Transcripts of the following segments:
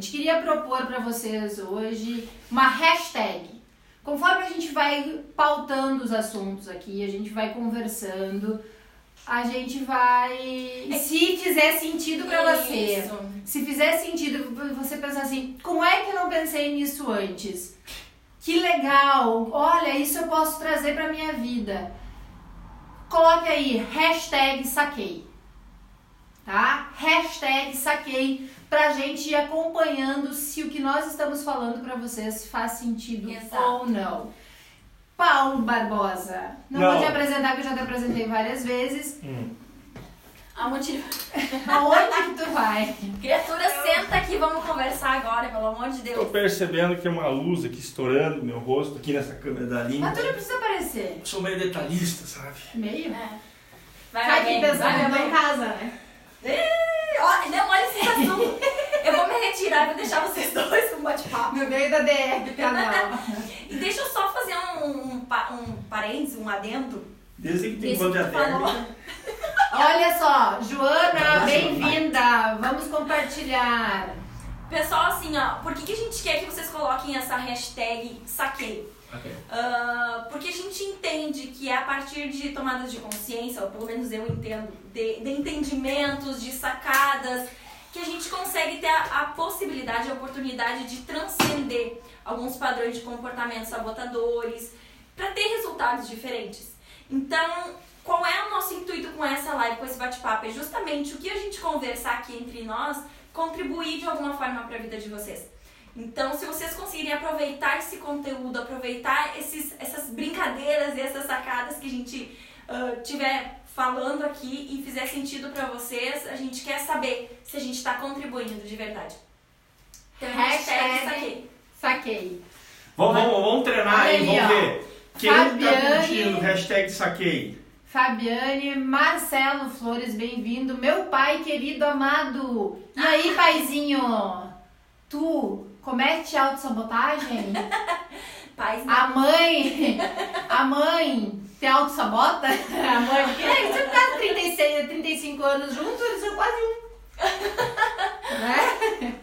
gente queria propor para vocês hoje uma hashtag. Conforme a gente vai pautando os assuntos aqui, a gente vai conversando, a gente vai... Se fizer sentido para você, se fizer sentido você pensar assim, como é que eu não pensei nisso antes? Que legal, olha, isso eu posso trazer para minha vida. Coloque aí, hashtag saquei, tá? Hashtag saquei, pra gente ir acompanhando se o que nós estamos falando pra vocês faz sentido ou não. Paulo Barbosa, não vou te apresentar, que eu já te apresentei várias vezes. Aonde que tu vai? Criatura, senta aqui, vamos conversar agora, pelo amor de Deus. Tô percebendo que tem uma luz aqui estourando no meu rosto, aqui nessa câmera da Aline. Mas tu não precisa aparecer. Eu sou meio detalhista, sabe? Meio? Vai aqui pensando em casa, né? Não, olha esse assunto. Eu vou me retirar e vou deixar vocês dois com um bate-papo. No meio da DR do canal. E deixa eu só fazer um parênteses, um adendo. Desde que tem quanto de até. Olha só, Joana, bem-vinda. Vamos compartilhar. Pessoal, assim, ó, por que a gente quer que vocês coloquem essa hashtag saquei? Okay. Porque a gente entende que é a partir de tomadas de consciência, ou pelo menos eu entendo, de entendimentos, de sacadas, que a gente consegue ter a possibilidade, a oportunidade de transcender alguns padrões de comportamentos sabotadores para ter resultados diferentes. Então, qual é o nosso intuito com essa live, com esse bate-papo? É justamente o que a gente conversar aqui entre nós contribuir de alguma forma para a vida de vocês. Então, se vocês conseguirem aproveitar esse conteúdo, aproveitar essas brincadeiras e essas sacadas que a gente tiver falando aqui e fizer sentido para vocês, a gente quer saber se a gente está contribuindo de verdade. Então, hashtag saquei. Vamos treinar aí, vamos ver. Quem Fabiane, tá curtindo hashtag saquei? Fabiane, Marcelo Flores, bem-vindo. Meu pai querido, amado. E aí, paizinho? Tu comete autossabotagem? Paizinho. A mãe te autossabota? A mãe, você tá 35 anos juntos, eles são quase um. Né?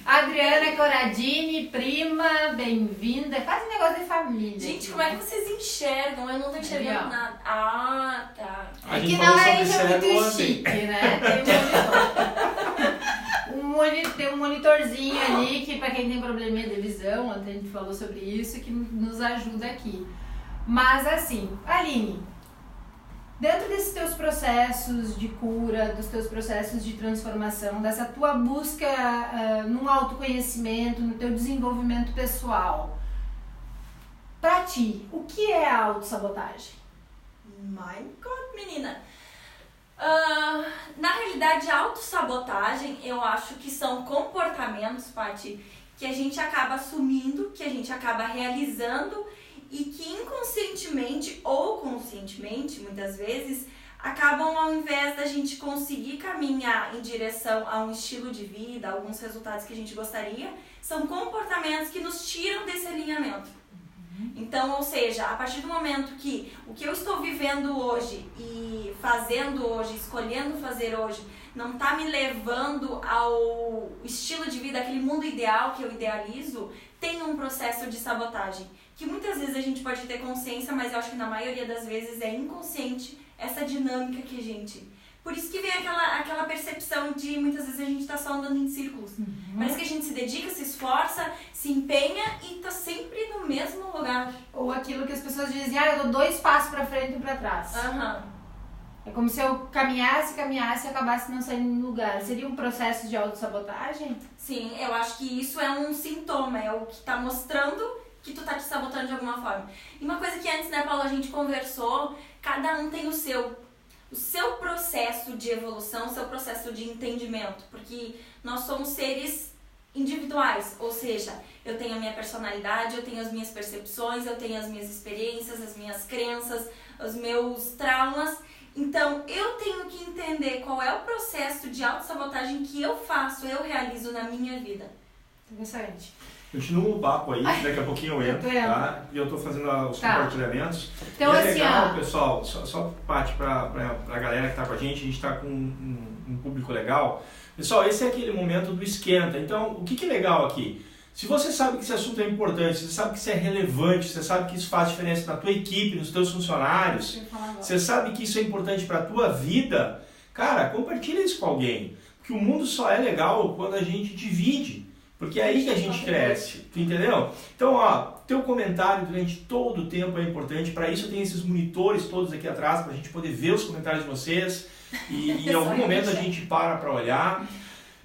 Adriana Coradini, prima, bem-vinda. Quase um negócio de família. Gente, como é que vocês enxergam? Eu não tô enxergando nada. Ah, tá. A gente que falou não sobre é cérebro muito ontem. chique, né? Tem um monitorzinho ali que, pra quem tem probleminha de visão, até a gente falou sobre isso, que nos ajuda aqui. Mas assim, Aline, dentro desses teus processos de cura, dos teus processos de transformação, dessa tua busca no autoconhecimento, no teu desenvolvimento pessoal, pra ti, o que é a autossabotagem? My God, menina! Na realidade, a autossabotagem, eu acho que são comportamentos, Paty, que a gente acaba assumindo, que a gente acaba realizando e que inconscientemente ou conscientemente, muitas vezes, acabam, ao invés da gente conseguir caminhar em direção a um estilo de vida, alguns resultados que a gente gostaria, são comportamentos que nos tiram desse alinhamento. Então, ou seja, a partir do momento que o que eu estou vivendo hoje e fazendo hoje, escolhendo fazer hoje, não está me levando ao estilo de vida, aquele mundo ideal que eu idealizo, tem um processo de sabotagem. Que muitas vezes a gente pode ter consciência, mas eu acho que na maioria das vezes é inconsciente essa dinâmica que a gente... Por isso que vem aquela percepção de muitas vezes a gente tá só andando em círculos. Parece que a gente se dedica, se esforça, se empenha e tá sempre no mesmo lugar. Ou aquilo que as pessoas dizem, eu dou 2 passos pra frente e um pra trás. É como se eu caminhasse e acabasse não saindo no lugar. Seria um processo de autossabotagem? Sim, eu acho que isso é um sintoma, é o que tá mostrando que tu tá te sabotando de alguma forma. E uma coisa que antes, né, Paulo, a gente conversou, cada um tem o seu processo de evolução, o seu processo de entendimento, porque nós somos seres individuais, ou seja, eu tenho a minha personalidade, eu tenho as minhas percepções, eu tenho as minhas experiências, as minhas crenças, os meus traumas, então eu tenho que entender qual é o processo de autossabotagem que eu faço, eu realizo na minha vida. Interessante. Continua o papo aí, daqui a pouquinho eu entro, tá? E eu tô fazendo os compartilhamentos. Então, e é assim, legal, pessoal, só parte pra galera que tá com a gente tá com um público legal, Pessoal, esse é aquele momento do esquenta. Então, o que é legal aqui? Se você sabe que esse assunto é importante, você sabe que isso é relevante, você sabe que isso faz diferença na tua equipe, nos teus funcionários, você sabe que isso é importante para a tua vida, cara, compartilha isso com alguém. Porque o mundo só é legal quando a gente divide. Porque é aí que a gente cresce, tu entendeu? Então, teu comentário durante todo o tempo é importante. Para isso eu tenho esses monitores todos aqui atrás, para a gente poder ver os comentários de vocês. E em algum momento a gente para olhar.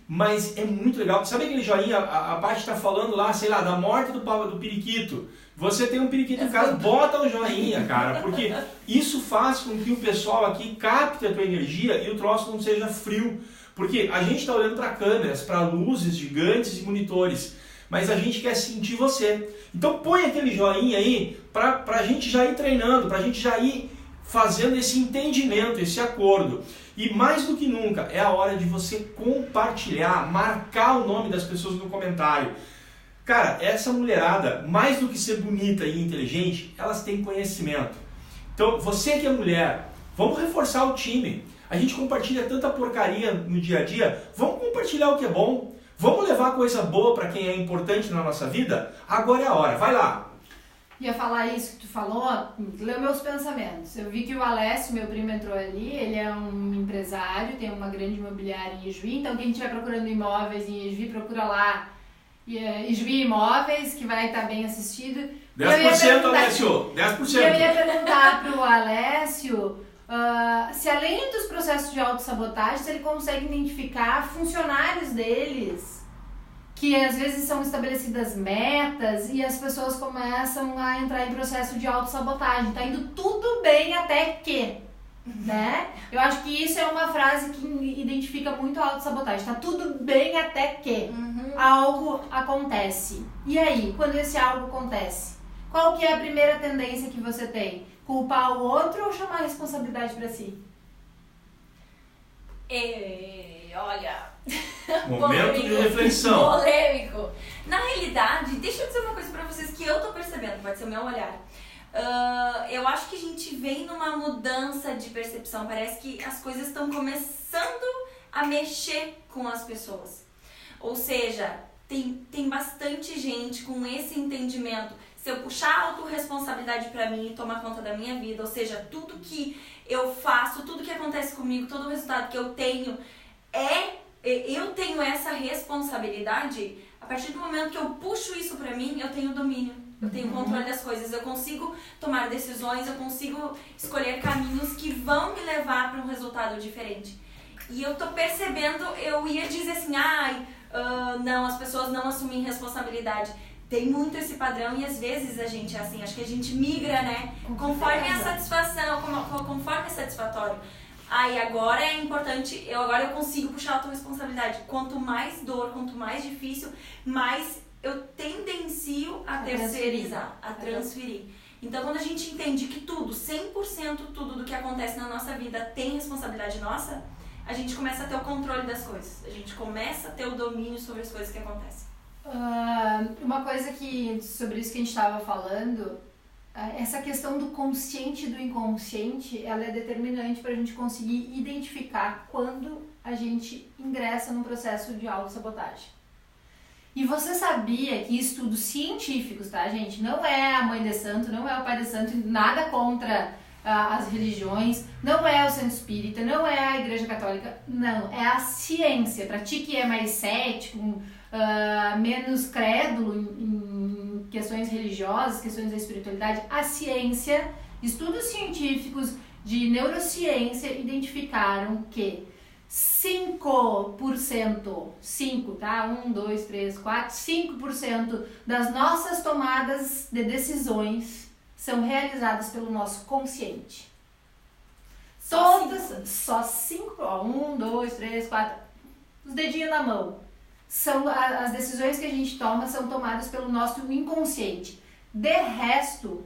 Mas é muito legal. Sabe aquele joinha, a Paty está falando lá, sei lá, da morte do periquito. Você tem um periquito em casa, bota o joinha, cara. Porque isso faz com que o pessoal aqui capte a tua energia e o troço não seja frio. Porque a gente está olhando para câmeras, para luzes gigantes e monitores. Mas a gente quer sentir você. Então põe aquele joinha aí para a gente já ir treinando, para a gente já ir fazendo esse entendimento, esse acordo. E mais do que nunca, é a hora de você compartilhar, marcar o nome das pessoas no comentário. Cara, essa mulherada, mais do que ser bonita e inteligente, elas têm conhecimento. Então, você que é mulher, vamos reforçar o time. A gente compartilha tanta porcaria no dia a dia, vamos compartilhar o que é bom. Vamos levar coisa boa para quem é importante na nossa vida? Agora é a hora, vai lá. Ia falar isso que tu falou, leu meus pensamentos. Eu vi que o Alessio, meu primo, entrou ali, ele é um empresário, tem uma grande imobiliária em Ijuí, então quem estiver procurando imóveis em Ijuí, procura lá Ijuí Imóveis, que vai estar bem assistido. 10%, Alessio, 10%. Eu ia perguntar para o Alessio se além dos processos de autossabotagem, se ele consegue identificar funcionários deles, que às vezes são estabelecidas metas e as pessoas começam a entrar em processo de autossabotagem. Tá indo tudo bem até que, né? Eu acho que isso é uma frase que identifica muito a autossabotagem. Tá tudo bem até que algo acontece. E aí, quando esse algo acontece, qual que é a primeira tendência que você tem? Culpar o outro ou chamar a responsabilidade pra si? Olha... Momento de reflexão. Polêmico. Na realidade, deixa eu dizer uma coisa pra vocês que eu tô percebendo, pode ser o meu olhar. Eu acho que a gente vem numa mudança de percepção. Parece que as coisas estão começando a mexer com as pessoas. Ou seja, tem bastante gente com esse entendimento. Se eu puxar a autorresponsabilidade pra mim e tomar conta da minha vida, ou seja, tudo que eu faço, tudo que acontece comigo, todo o resultado que eu tenho eu tenho essa responsabilidade. A partir do momento que eu puxo isso pra mim, eu tenho domínio, eu tenho controle das coisas, eu consigo tomar decisões, eu consigo escolher caminhos que vão me levar para um resultado diferente. E eu tô percebendo, eu ia dizer assim, não, as pessoas não assumem responsabilidade. Tem muito esse padrão e às vezes a gente é assim, acho que a gente migra, né? Conforme a satisfação, conforme é satisfatório. Agora é importante, agora eu consigo puxar a autorresponsabilidade. Quanto mais dor, quanto mais difícil, mais eu tendencio a terceirizar, a transferir. Então, quando a gente entende que tudo, 100% tudo do que acontece na nossa vida tem responsabilidade nossa, a gente começa a ter o controle das coisas. A gente começa a ter o domínio sobre as coisas que acontecem. Uma coisa sobre isso que a gente estava falando... Essa questão do consciente e do inconsciente, ela é determinante para a gente conseguir identificar quando a gente ingressa num processo de autossabotagem. E você sabia que estudos científicos, tá, gente? Não é a mãe de santo, não é o pai de santo, nada contra as religiões, não é o centro espírita, não é a igreja católica, não, é a ciência. Para ti que é mais cético, menos crédulo em questões religiosas, questões da espiritualidade, a ciência, estudos científicos de neurociência identificaram que 5%, 5, tá? 1, 2, 3, 4, 5% das nossas tomadas de decisões são realizadas pelo nosso consciente. Só 5, 1, 2, 3, 4, os dedinhos na mão. As decisões que a gente toma são tomadas pelo nosso inconsciente. De resto,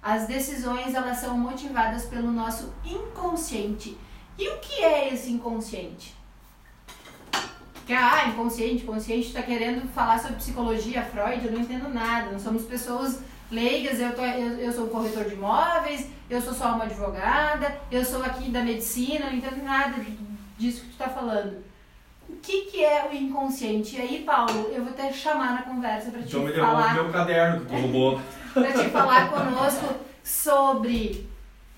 as decisões elas são motivadas pelo nosso inconsciente. E o que é esse inconsciente? Inconsciente, tu está querendo falar sobre psicologia, Freud, eu não entendo nada. Nós somos pessoas leigas, eu sou um corretor de imóveis, eu sou só uma advogada, eu sou aqui da medicina, não entendo nada disso que tu está falando. o que é o inconsciente? E aí, Paulo, eu vou te chamar na conversa para te Então me falar... devolve meu caderno que tu roubou. Para te falar conosco sobre,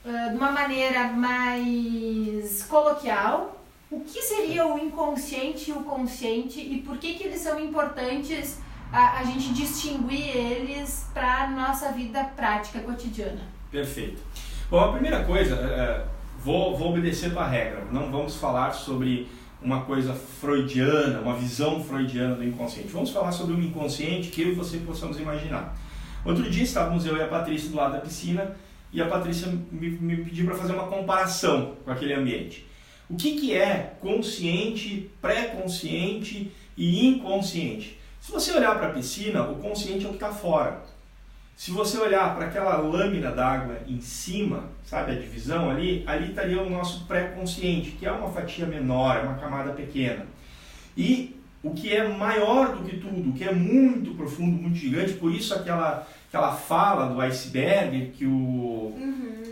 de uma maneira mais coloquial, o que seria o inconsciente e o consciente e por que eles são importantes a gente distinguir eles para a nossa vida prática cotidiana. Perfeito. Bom, a primeira coisa, vou obedecer tua regra. Não vamos falar sobre uma coisa freudiana, uma visão freudiana do inconsciente. Vamos falar sobre um inconsciente que eu e você possamos imaginar. Outro dia estávamos eu e a Patrícia do lado da piscina e a Patrícia me pediu para fazer uma comparação com aquele ambiente. O que é consciente, pré-consciente e inconsciente? Se você olhar para a piscina, o consciente é o que está fora. Se você olhar para aquela lâmina d'água em cima, sabe a divisão ali estaria o nosso pré-consciente, que é uma fatia menor, é uma camada pequena. E o que é maior do que tudo, o que é muito profundo, muito gigante, por isso aquela fala do iceberg que o...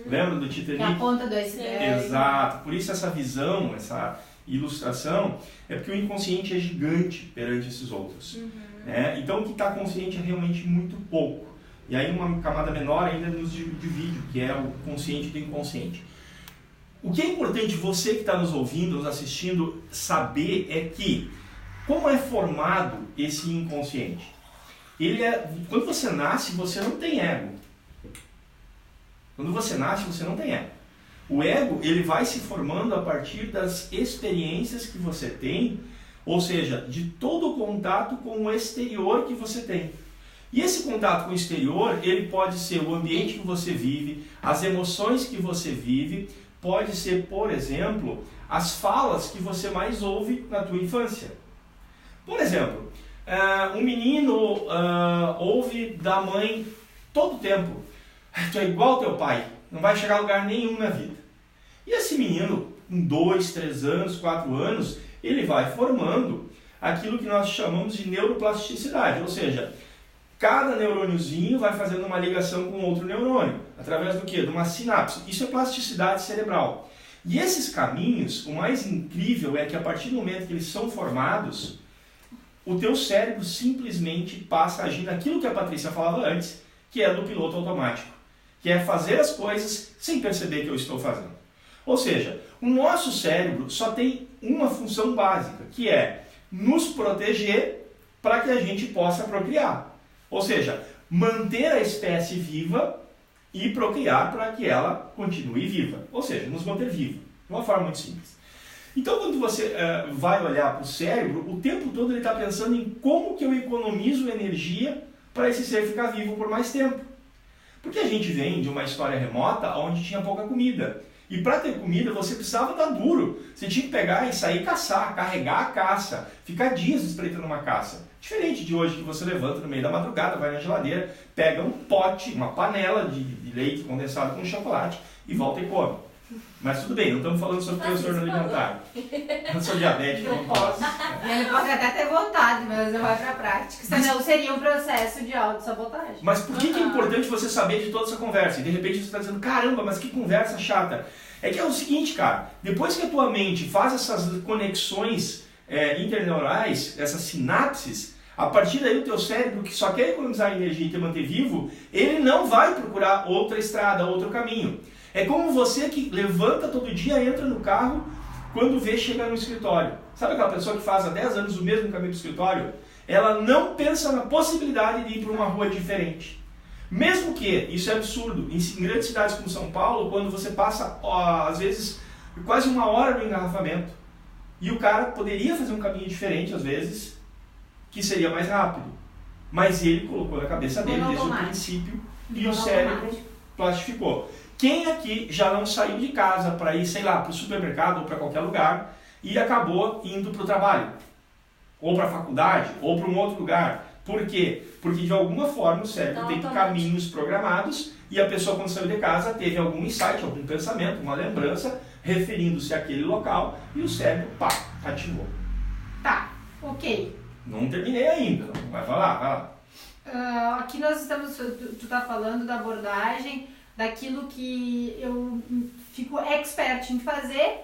Lembra do Titanic? É a ponta do iceberg. Exato, por isso essa visão, essa ilustração, é porque o inconsciente é gigante perante esses outros. Então o que está consciente é realmente muito pouco. E aí uma camada menor ainda nos divide, que é o consciente do inconsciente. O que é importante você que está nos ouvindo, nos assistindo, saber é que como é formado esse inconsciente? Quando você nasce, você não tem ego. Quando você nasce, você não tem ego. O ego, ele vai se formando a partir das experiências que você tem, ou seja, de todo o contato com o exterior que você tem. E esse contato com o exterior, ele pode ser o ambiente que você vive, as emoções que você vive, pode ser, por exemplo, as falas que você mais ouve na tua infância. Por exemplo, um menino ouve da mãe todo o tempo: tu é igual ao teu pai, não vai chegar a lugar nenhum na vida. E esse menino, com 2, 3 anos, 4 anos, ele vai formando aquilo que nós chamamos de neuroplasticidade, ou seja, cada neurôniozinho vai fazendo uma ligação com outro neurônio, através do quê? De uma sinapse. Isso é plasticidade cerebral. E esses caminhos, o mais incrível é que a partir do momento que eles são formados, o teu cérebro simplesmente passa a agir naquilo que a Patrícia falava antes, que é do piloto automático, que é fazer as coisas sem perceber que eu estou fazendo. Ou seja, o nosso cérebro só tem uma função básica, que é nos proteger para que a gente possa procriar. Ou seja, manter a espécie viva e procriar para que ela continue viva. Ou seja, nos manter vivo. De uma forma muito simples. Então, quando você vai olhar para o cérebro, o tempo todo ele está pensando em como que eu economizo energia para esse ser ficar vivo por mais tempo. Porque a gente vem de uma história remota onde tinha pouca comida. E para ter comida você precisava dar duro. Você tinha que pegar e sair caçar, carregar a caça, ficar dias espreitando uma caça. Diferente de hoje que você levanta no meio da madrugada, vai na geladeira, pega um pote, uma panela de leite condensado com chocolate e volta e come. Mas tudo bem, não estamos falando sobre transtorno alimentar. Eu sou diabético, não posso. Ele pode até ter vontade, mas não vai para a prática. Senão seria um processo de autossabotagem. Mas por que é importante você saber de toda essa conversa? E de repente você está dizendo, caramba, mas que conversa chata. É que é o seguinte, cara, depois que a tua mente faz essas conexões interneurais, essas sinapses, a partir daí o teu cérebro, que só quer economizar energia e te manter vivo, ele não vai procurar outra estrada, outro caminho. É como você que levanta todo dia, entra no carro, quando vê, chega no escritório. Sabe aquela pessoa que faz há 10 anos o mesmo caminho do escritório? Ela não pensa na possibilidade de ir para uma rua diferente. Mesmo que, isso é absurdo, em grandes cidades como São Paulo, quando você passa, às vezes, quase 1 hora no engarrafamento, e o cara poderia fazer um caminho diferente, às vezes, que seria mais rápido. Mas ele colocou na cabeça dele desde o princípio e o cérebro plastificou. Quem aqui já não saiu de casa para ir, sei lá, para o supermercado ou para qualquer lugar e acabou indo para o trabalho? Ou para a faculdade, ou para um outro lugar? Por quê? Porque de alguma forma o cérebro tem caminhos programados e a pessoa quando saiu de casa teve algum insight, algum pensamento, uma lembrança referindo-se àquele local e o cérebro, pá, ativou. Tá, ok. Não terminei ainda, vai lá. Aqui nós estamos, tu tá falando da abordagem, daquilo que eu fico expert em fazer,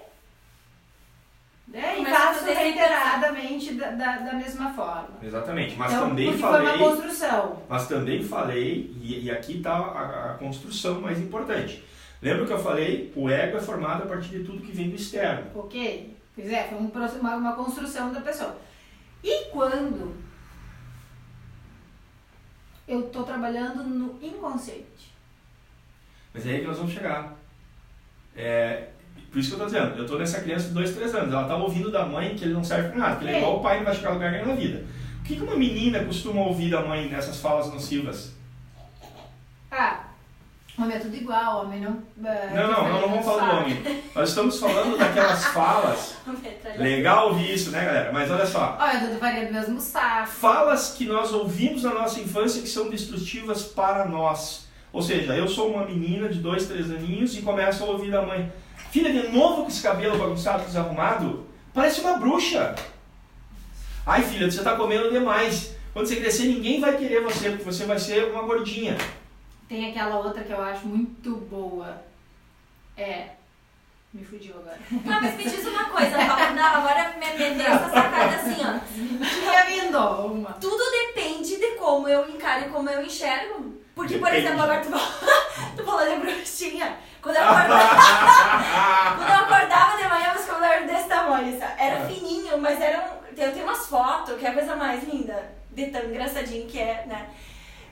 E faço reiteradamente da mesma forma. Exatamente, mas então, também porque falei... foi uma construção. Mas também falei, e aqui está a construção mais importante. Lembra que eu falei? O ego é formado a partir de tudo que vem do externo. Ok. Pois é, foi uma construção da pessoa. E quando eu estou trabalhando no inconsciente? Mas é aí que nós vamos chegar. Por isso que eu estou dizendo, eu estou nessa criança de 2, 3 anos, ela está ouvindo da mãe que ele não serve para nada, que ele é igual o pai, não vai chegar a lugar nenhum na vida. O que uma menina costuma ouvir da mãe nessas falas nocivas? Homem é tudo igual, homem não... Não vamos falar do homem. Nós estamos falando daquelas falas... Legal ouvir isso, né, galera? Mas olha só. Olha, tudo faria do mesmo saco. Falas que nós ouvimos na nossa infância que são destrutivas para nós. Ou seja, eu sou uma menina de 2, 3 aninhos e começo a ouvir da mãe: filha, de novo com esse cabelo bagunçado, desarrumado? Parece uma bruxa. Ai, filha, você está comendo demais. Quando você crescer, ninguém vai querer você, porque você vai ser uma gordinha. Tem aquela outra que eu acho muito boa. Me fugiu agora. Não, mas me diz uma coisa, agora me deu essa sacada assim, ó. Tinha vindo uma. Tudo depende de como eu encaro e como eu enxergo. Porque, por exemplo, agora tu falou de bruxinha. Quando eu acordava de manhã, meus cabelos eram desse tamanho. Era fininho, mas eu tenho umas fotos, que é a coisa mais linda, de tão engraçadinho que é, né?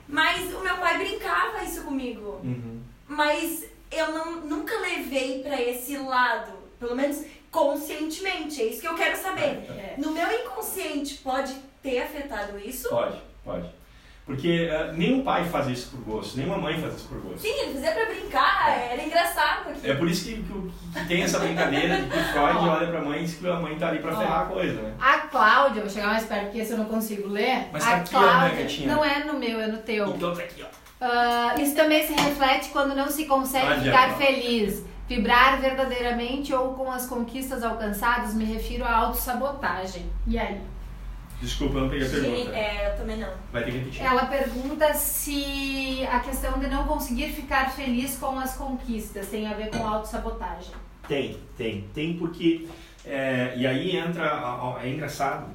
Mas o meu pai brincava isso comigo. Uhum. Mas eu nunca levei pra esse lado, pelo menos conscientemente. É isso que eu quero saber. No meu inconsciente pode ter afetado isso? Pode. Porque nenhum pai faz isso por gosto, nenhuma mãe faz isso por gosto. Sim, ele fazia pra brincar, era engraçado. Aqui. É por isso que tem essa brincadeira de que o Freud olha pra mãe e diz que a mãe tá ali pra ferrar a coisa, né? A Cláudia, vou chegar mais perto porque esse eu não consigo ler. Mas a tá aqui, Cláudia, gatinha. não é no meu, é no teu. Então tá aqui, ó. Isso também se reflete quando não se consegue ficar feliz, vibrar verdadeiramente ou com as conquistas alcançadas. Me refiro à autossabotagem. E aí? Desculpa, eu não peguei a pergunta. Eu também não. Vai ter que repetir. Ela pergunta se a questão de não conseguir ficar feliz com as conquistas tem a ver com autossabotagem. Tem porque... e aí entra... É engraçado.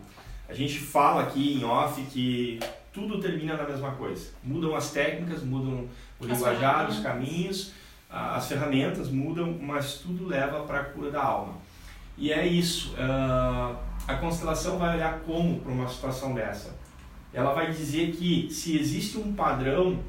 A gente fala aqui em off que tudo termina na mesma coisa. Mudam as técnicas, mudam o linguajar, os caminhos, as ferramentas mudam, mas tudo leva para a cura da alma. E é isso. A constelação vai olhar como para uma situação dessa? Ela vai dizer que se existe um padrão,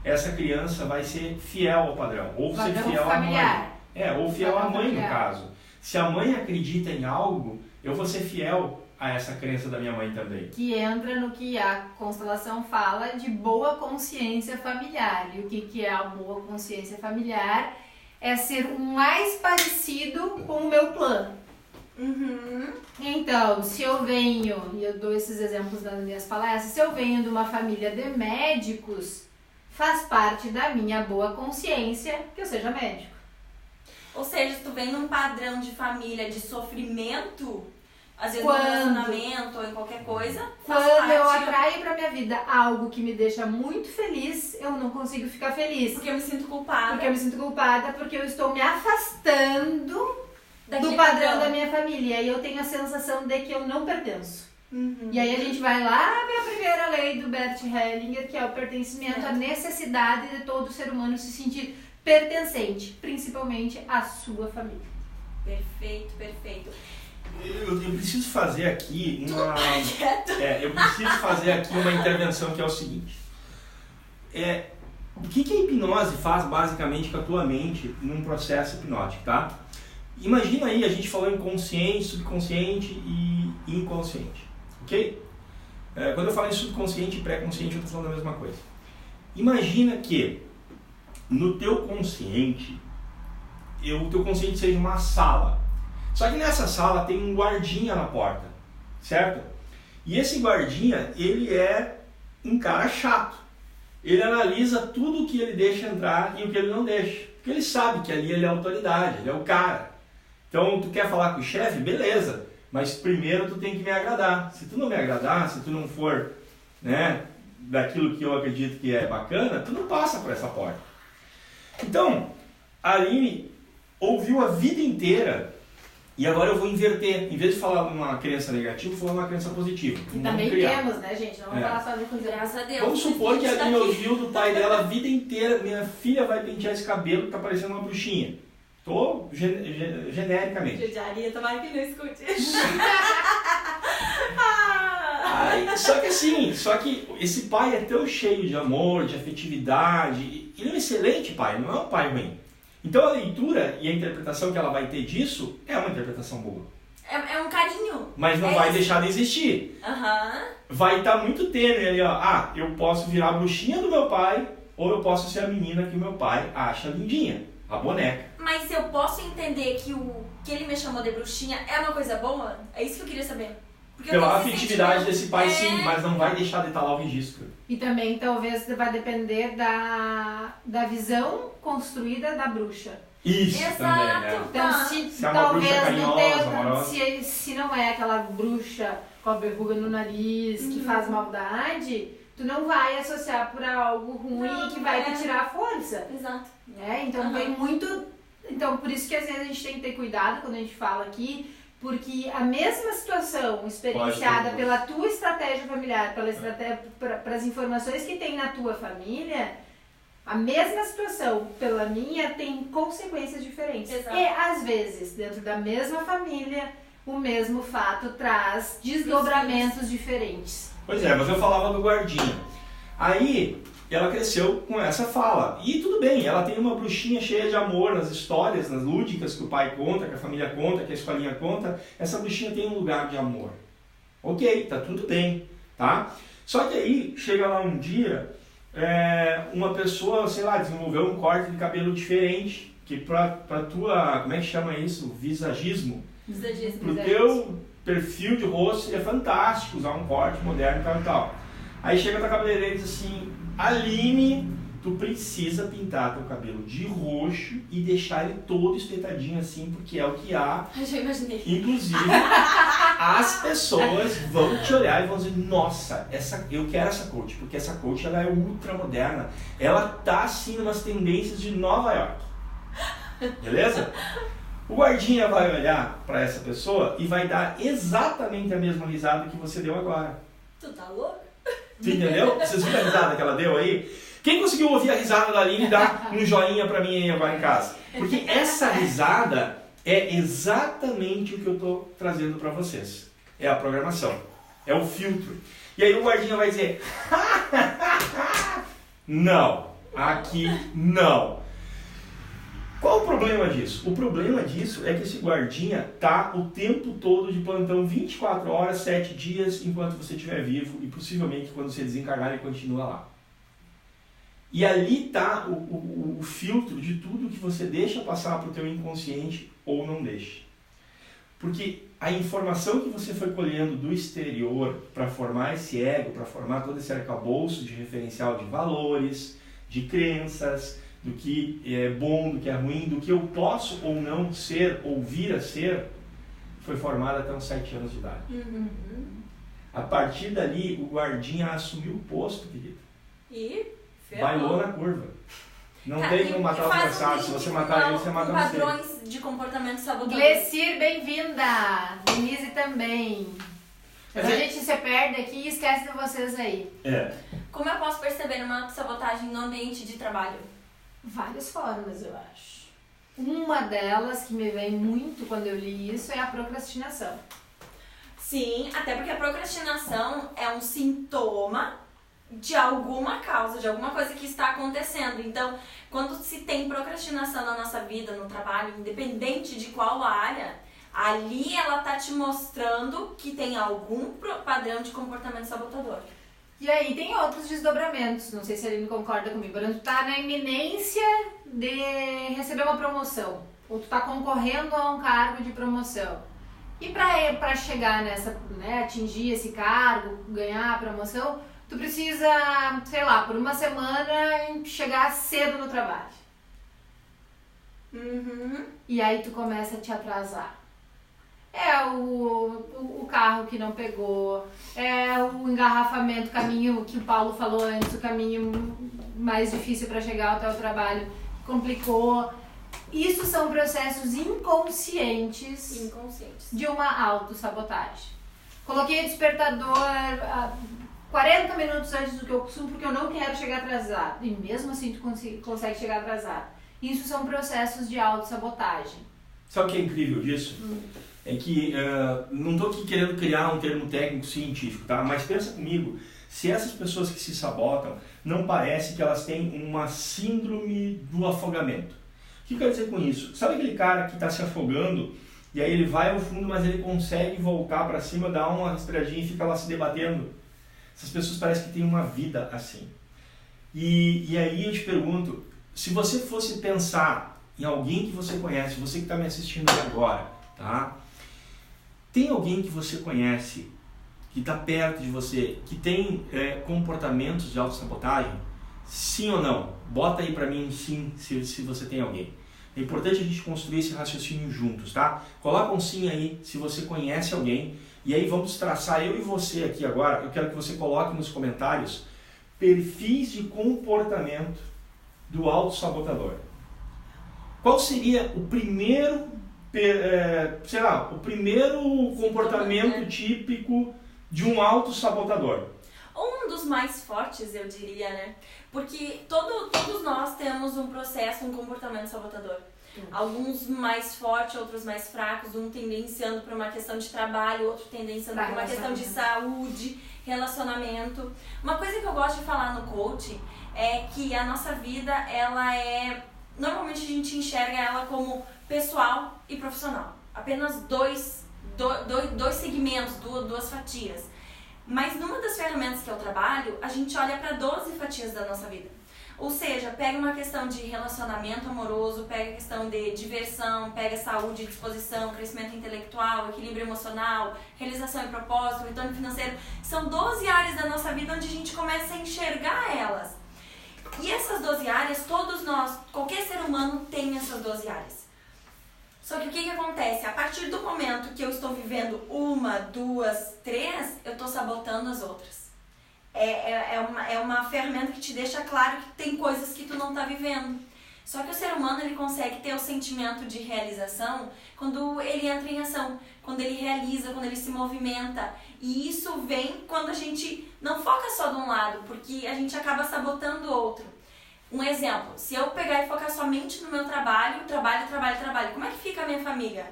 essa criança vai ser fiel ao padrão. Ou ser fiel familiar. à mãe. Ou fiel à mãe, familiar. no caso. Se a mãe acredita em algo, eu vou ser fiel a essa crença da minha mãe também. Que entra no que a constelação fala de boa consciência familiar. E o que é a boa consciência familiar? É ser o mais parecido com o meu plano. Uhum. Então, se eu venho, e eu dou esses exemplos nas minhas palestras, se eu venho de uma família de médicos, faz parte da minha boa consciência que eu seja médico. Ou seja, se tu vem num padrão de família de sofrimento, às vezes no relacionamento ou em qualquer coisa, quando eu atraio pra minha vida algo que me deixa muito feliz, eu não consigo ficar feliz. Porque eu me sinto culpada. Porque eu estou me afastando do padrão da minha família. E eu tenho a sensação de que eu não pertenço. Uhum. E aí a gente vai lá para a primeira lei do Bert Hellinger, que é o pertencimento, a necessidade de todo ser humano se sentir pertencente, principalmente à sua família. Perfeito. Eu preciso fazer aqui uma intervenção que é o seguinte. O que a hipnose faz basicamente com a tua mente num processo hipnótico, tá? Imagina aí, a gente falou em consciente, subconsciente e inconsciente, ok? Quando eu falo em subconsciente e pré-consciente, eu estou falando a mesma coisa. Imagina que no teu consciente, o teu consciente seja uma sala. Só que nessa sala tem um guardinha na porta, certo? E esse guardinha, ele é um cara chato. Ele analisa tudo o que ele deixa entrar e o que ele não deixa. Porque ele sabe que ali ele é a autoridade, ele é o cara. Então, tu quer falar com o chefe? Beleza. Mas primeiro tu tem que me agradar. Se tu não me agradar, se tu não for, né, daquilo que eu acredito que é bacana, tu não passa por essa porta. Então, a Aline ouviu a vida inteira E agora eu vou inverter. Em vez de falar uma crença negativa, eu vou falar uma crença positiva. E também temos, né, gente? Não vamos falar só de coisa. Graças a Deus. Vamos supor que a Aline ouviu do pai dela a vida inteira: minha filha vai pentear esse cabelo que tá parecendo uma bruxinha. Tô genericamente. Judiaria, tomara que não escute. Só que esse pai é tão cheio de amor, de afetividade. Ele é um excelente pai, não é um pai ruim. Então a leitura e a interpretação que ela vai ter disso é uma interpretação boa. É um carinho. Mas não vai deixar de existir. Vai estar muito tênue ali, ó. Eu posso virar a bruxinha do meu pai, ou eu posso ser a menina que o meu pai acha lindinha, a boneca. Mas eu posso entender que o que ele me chamou de bruxinha é uma coisa boa? É isso que eu queria saber. Porque pela afetividade desse pai, sim, mas não vai deixar de estar lá o registro. E também, talvez, vai depender da visão construída da bruxa. Isso. Exato. Também, né? Então, se é uma talvez bruxa carinhosa, se não é aquela bruxa com a verruga no nariz que faz maldade, tu não vai associar por algo ruim que vai te tirar a força. Exato. Então vem muito... Então, por isso que às vezes a gente tem que ter cuidado quando a gente fala aqui, porque a mesma situação experienciada pela tua estratégia familiar, para as informações que tem na tua família, a mesma situação pela minha tem consequências diferentes. Exato. E às vezes, dentro da mesma família, o mesmo fato traz desdobramentos diferentes. Pois é, mas eu falava do guardinha. Aí ela cresceu com essa fala. E tudo bem, ela tem uma bruxinha cheia de amor nas histórias, nas lúdicas que o pai conta, que a família conta, que a escolinha conta. Essa bruxinha tem um lugar de amor. Ok, tá tudo bem, tá? Só que aí, chega lá um dia, uma pessoa, sei lá, desenvolveu um corte de cabelo diferente, que pra tua, como é que chama isso? Visagismo. Pro teu perfil de rosto é fantástico usar um corte moderno e tal e tal. Aí chega a tua cabeleireira e diz assim: Aline, tu precisa pintar teu cabelo de roxo e deixar ele todo espetadinho assim, porque é o que há. Eu já imaginei. Inclusive, as pessoas vão te olhar e vão dizer: nossa, eu quero essa coach, porque essa coach ela é ultra moderna. Ela tá assim numas tendências de Nova York. Beleza? O guardinha vai olhar para essa pessoa e vai dar exatamente a mesma risada que você deu agora. Tu tá louco? Tu entendeu? Vocês viram a risada que ela deu aí? Quem conseguiu ouvir a risada da Aline, dá um joinha pra mim aí agora em casa. Porque essa risada é exatamente o que eu tô trazendo pra vocês. É a programação. É o filtro. E aí o guardinha vai dizer: não, aqui não. Qual o problema disso? O problema disso é que esse guardinha tá o tempo todo de plantão, 24 horas, 7 dias, enquanto você estiver vivo, e possivelmente quando você desencarnar ele continua lá. E ali tá o filtro de tudo que você deixa passar para o teu inconsciente ou não deixa. Porque a informação que você foi colhendo do exterior para formar esse ego, para formar todo esse arcabouço de referencial de valores, de crenças, do que é bom, do que é ruim, do que eu posso ou não ser, ou vir a ser, foi formada até uns 7 anos de idade. A partir dali, o guardinha assumiu o posto, querido. E bailou na curva. Não tem como matar o adversário. Se você matar ele, você mata você. Padrões de comportamento sabotador. Glessir, bem-vinda! Denise também. A gente se perde aqui e esquece de vocês aí. Como eu posso perceber uma sabotagem no ambiente de trabalho? Várias formas, eu acho. Uma delas que me vem muito quando eu li isso é a procrastinação. Sim, até porque a procrastinação é um sintoma de alguma causa, de alguma coisa que está acontecendo. Então, quando se tem procrastinação na nossa vida, no trabalho, independente de qual área, ali ela tá te mostrando que tem algum padrão de comportamento sabotador. E aí tem outros desdobramentos, não sei se a Aline concorda comigo, por exemplo, tu tá na iminência de receber uma promoção, ou tu tá concorrendo a um cargo de promoção. E pra chegar nessa, né, atingir esse cargo, ganhar a promoção, tu precisa, sei lá, por uma semana chegar cedo no trabalho. E aí tu começa a te atrasar. É o carro que não pegou, é o engarrafamento, o caminho que o Paulo falou antes, o caminho mais difícil para chegar até o trabalho, complicou. Isso são processos inconscientes de uma autossabotagem. Coloquei o despertador 40 minutos antes do que eu costumo porque eu não quero chegar atrasado. E mesmo assim tu consegue chegar atrasado. Isso são processos de autossabotagem. Sabe o que é incrível disso? É que, não estou aqui querendo criar um termo técnico científico, tá? Mas pensa comigo, se essas pessoas que se sabotam, não parece que elas têm uma síndrome do afogamento. O que eu quero dizer com isso? Sabe aquele cara que está se afogando e aí ele vai ao fundo, mas ele consegue voltar para cima, dar uma respiradinha e fica lá se debatendo? Essas pessoas parecem que têm uma vida assim. E aí eu te pergunto, se você fosse pensar em alguém que você conhece, você que está me assistindo agora, tá? Tem alguém que você conhece, que está perto de você, que tem comportamentos de autossabotagem? Sim ou não? Bota aí para mim um sim, se você tem alguém. É importante a gente construir esse raciocínio juntos, tá? Coloca um sim aí se você conhece alguém. E aí vamos traçar, eu e você aqui agora, eu quero que você coloque nos comentários perfis de comportamento do autossabotador. Qual seria o primeiro, o primeiro comportamento típico de um autossabotador? Um dos mais fortes, eu diria, né? Porque todos nós temos um processo, um comportamento sabotador. Alguns mais fortes, outros mais fracos, um tendenciando para uma questão de trabalho, outro tendenciando para uma questão de saúde, relacionamento. Uma coisa que eu gosto de falar no coaching é que a nossa vida, ela normalmente a gente enxerga ela como pessoal e profissional. Apenas dois segmentos, duas fatias. Mas numa das ferramentas que eu trabalho, a gente olha para 12 fatias da nossa vida. Ou seja, pega uma questão de relacionamento amoroso, pega a questão de diversão, pega saúde, disposição, crescimento intelectual, equilíbrio emocional, realização e propósito, retorno financeiro. São 12 áreas da nossa vida onde a gente começa a enxergar elas. E essas 12 áreas, todos nós, qualquer ser humano tem essas 12 áreas. Só que o que acontece? A partir do momento que eu estou vivendo 1, 2, 3, eu estou sabotando as outras. É uma ferramenta que te deixa claro que tem coisas que tu não está vivendo. Só que o ser humano ele consegue ter o sentimento de realização quando ele entra em ação, quando ele realiza, quando ele se movimenta. E isso vem quando a gente não foca só de um lado, porque a gente acaba sabotando o outro. Um exemplo, se eu pegar e focar somente no meu trabalho, como é que fica a minha família?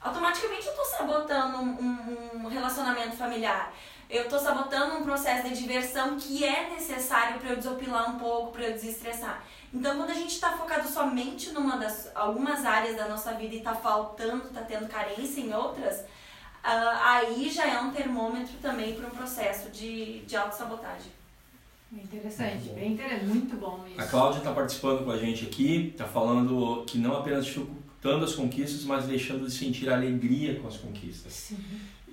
Automaticamente eu estou sabotando um relacionamento familiar. Eu estou sabotando um processo de diversão que é necessário para eu desopilar um pouco, para eu desestressar. Então, quando a gente está focado somente algumas áreas da nossa vida e está faltando, está tendo carência em outras, aí já é um termômetro também para um processo de autossabotagem. Interessante, bem interessante, muito bom isso. A Cláudia está participando com a gente aqui, está falando que não apenas dificultando as conquistas, mas deixando de sentir alegria com as conquistas. Sim.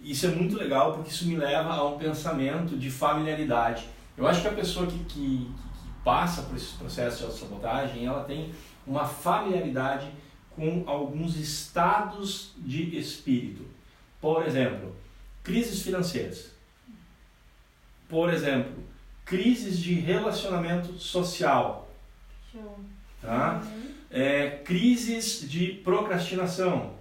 Isso é muito legal porque isso me leva a um pensamento de familiaridade. Eu acho que a pessoa que passa por esse processo de autossabotagem, ela tem uma familiaridade com alguns estados de espírito. Por exemplo, crises financeiras. Por exemplo, crises de relacionamento social. Show. Tá? Crises de procrastinação.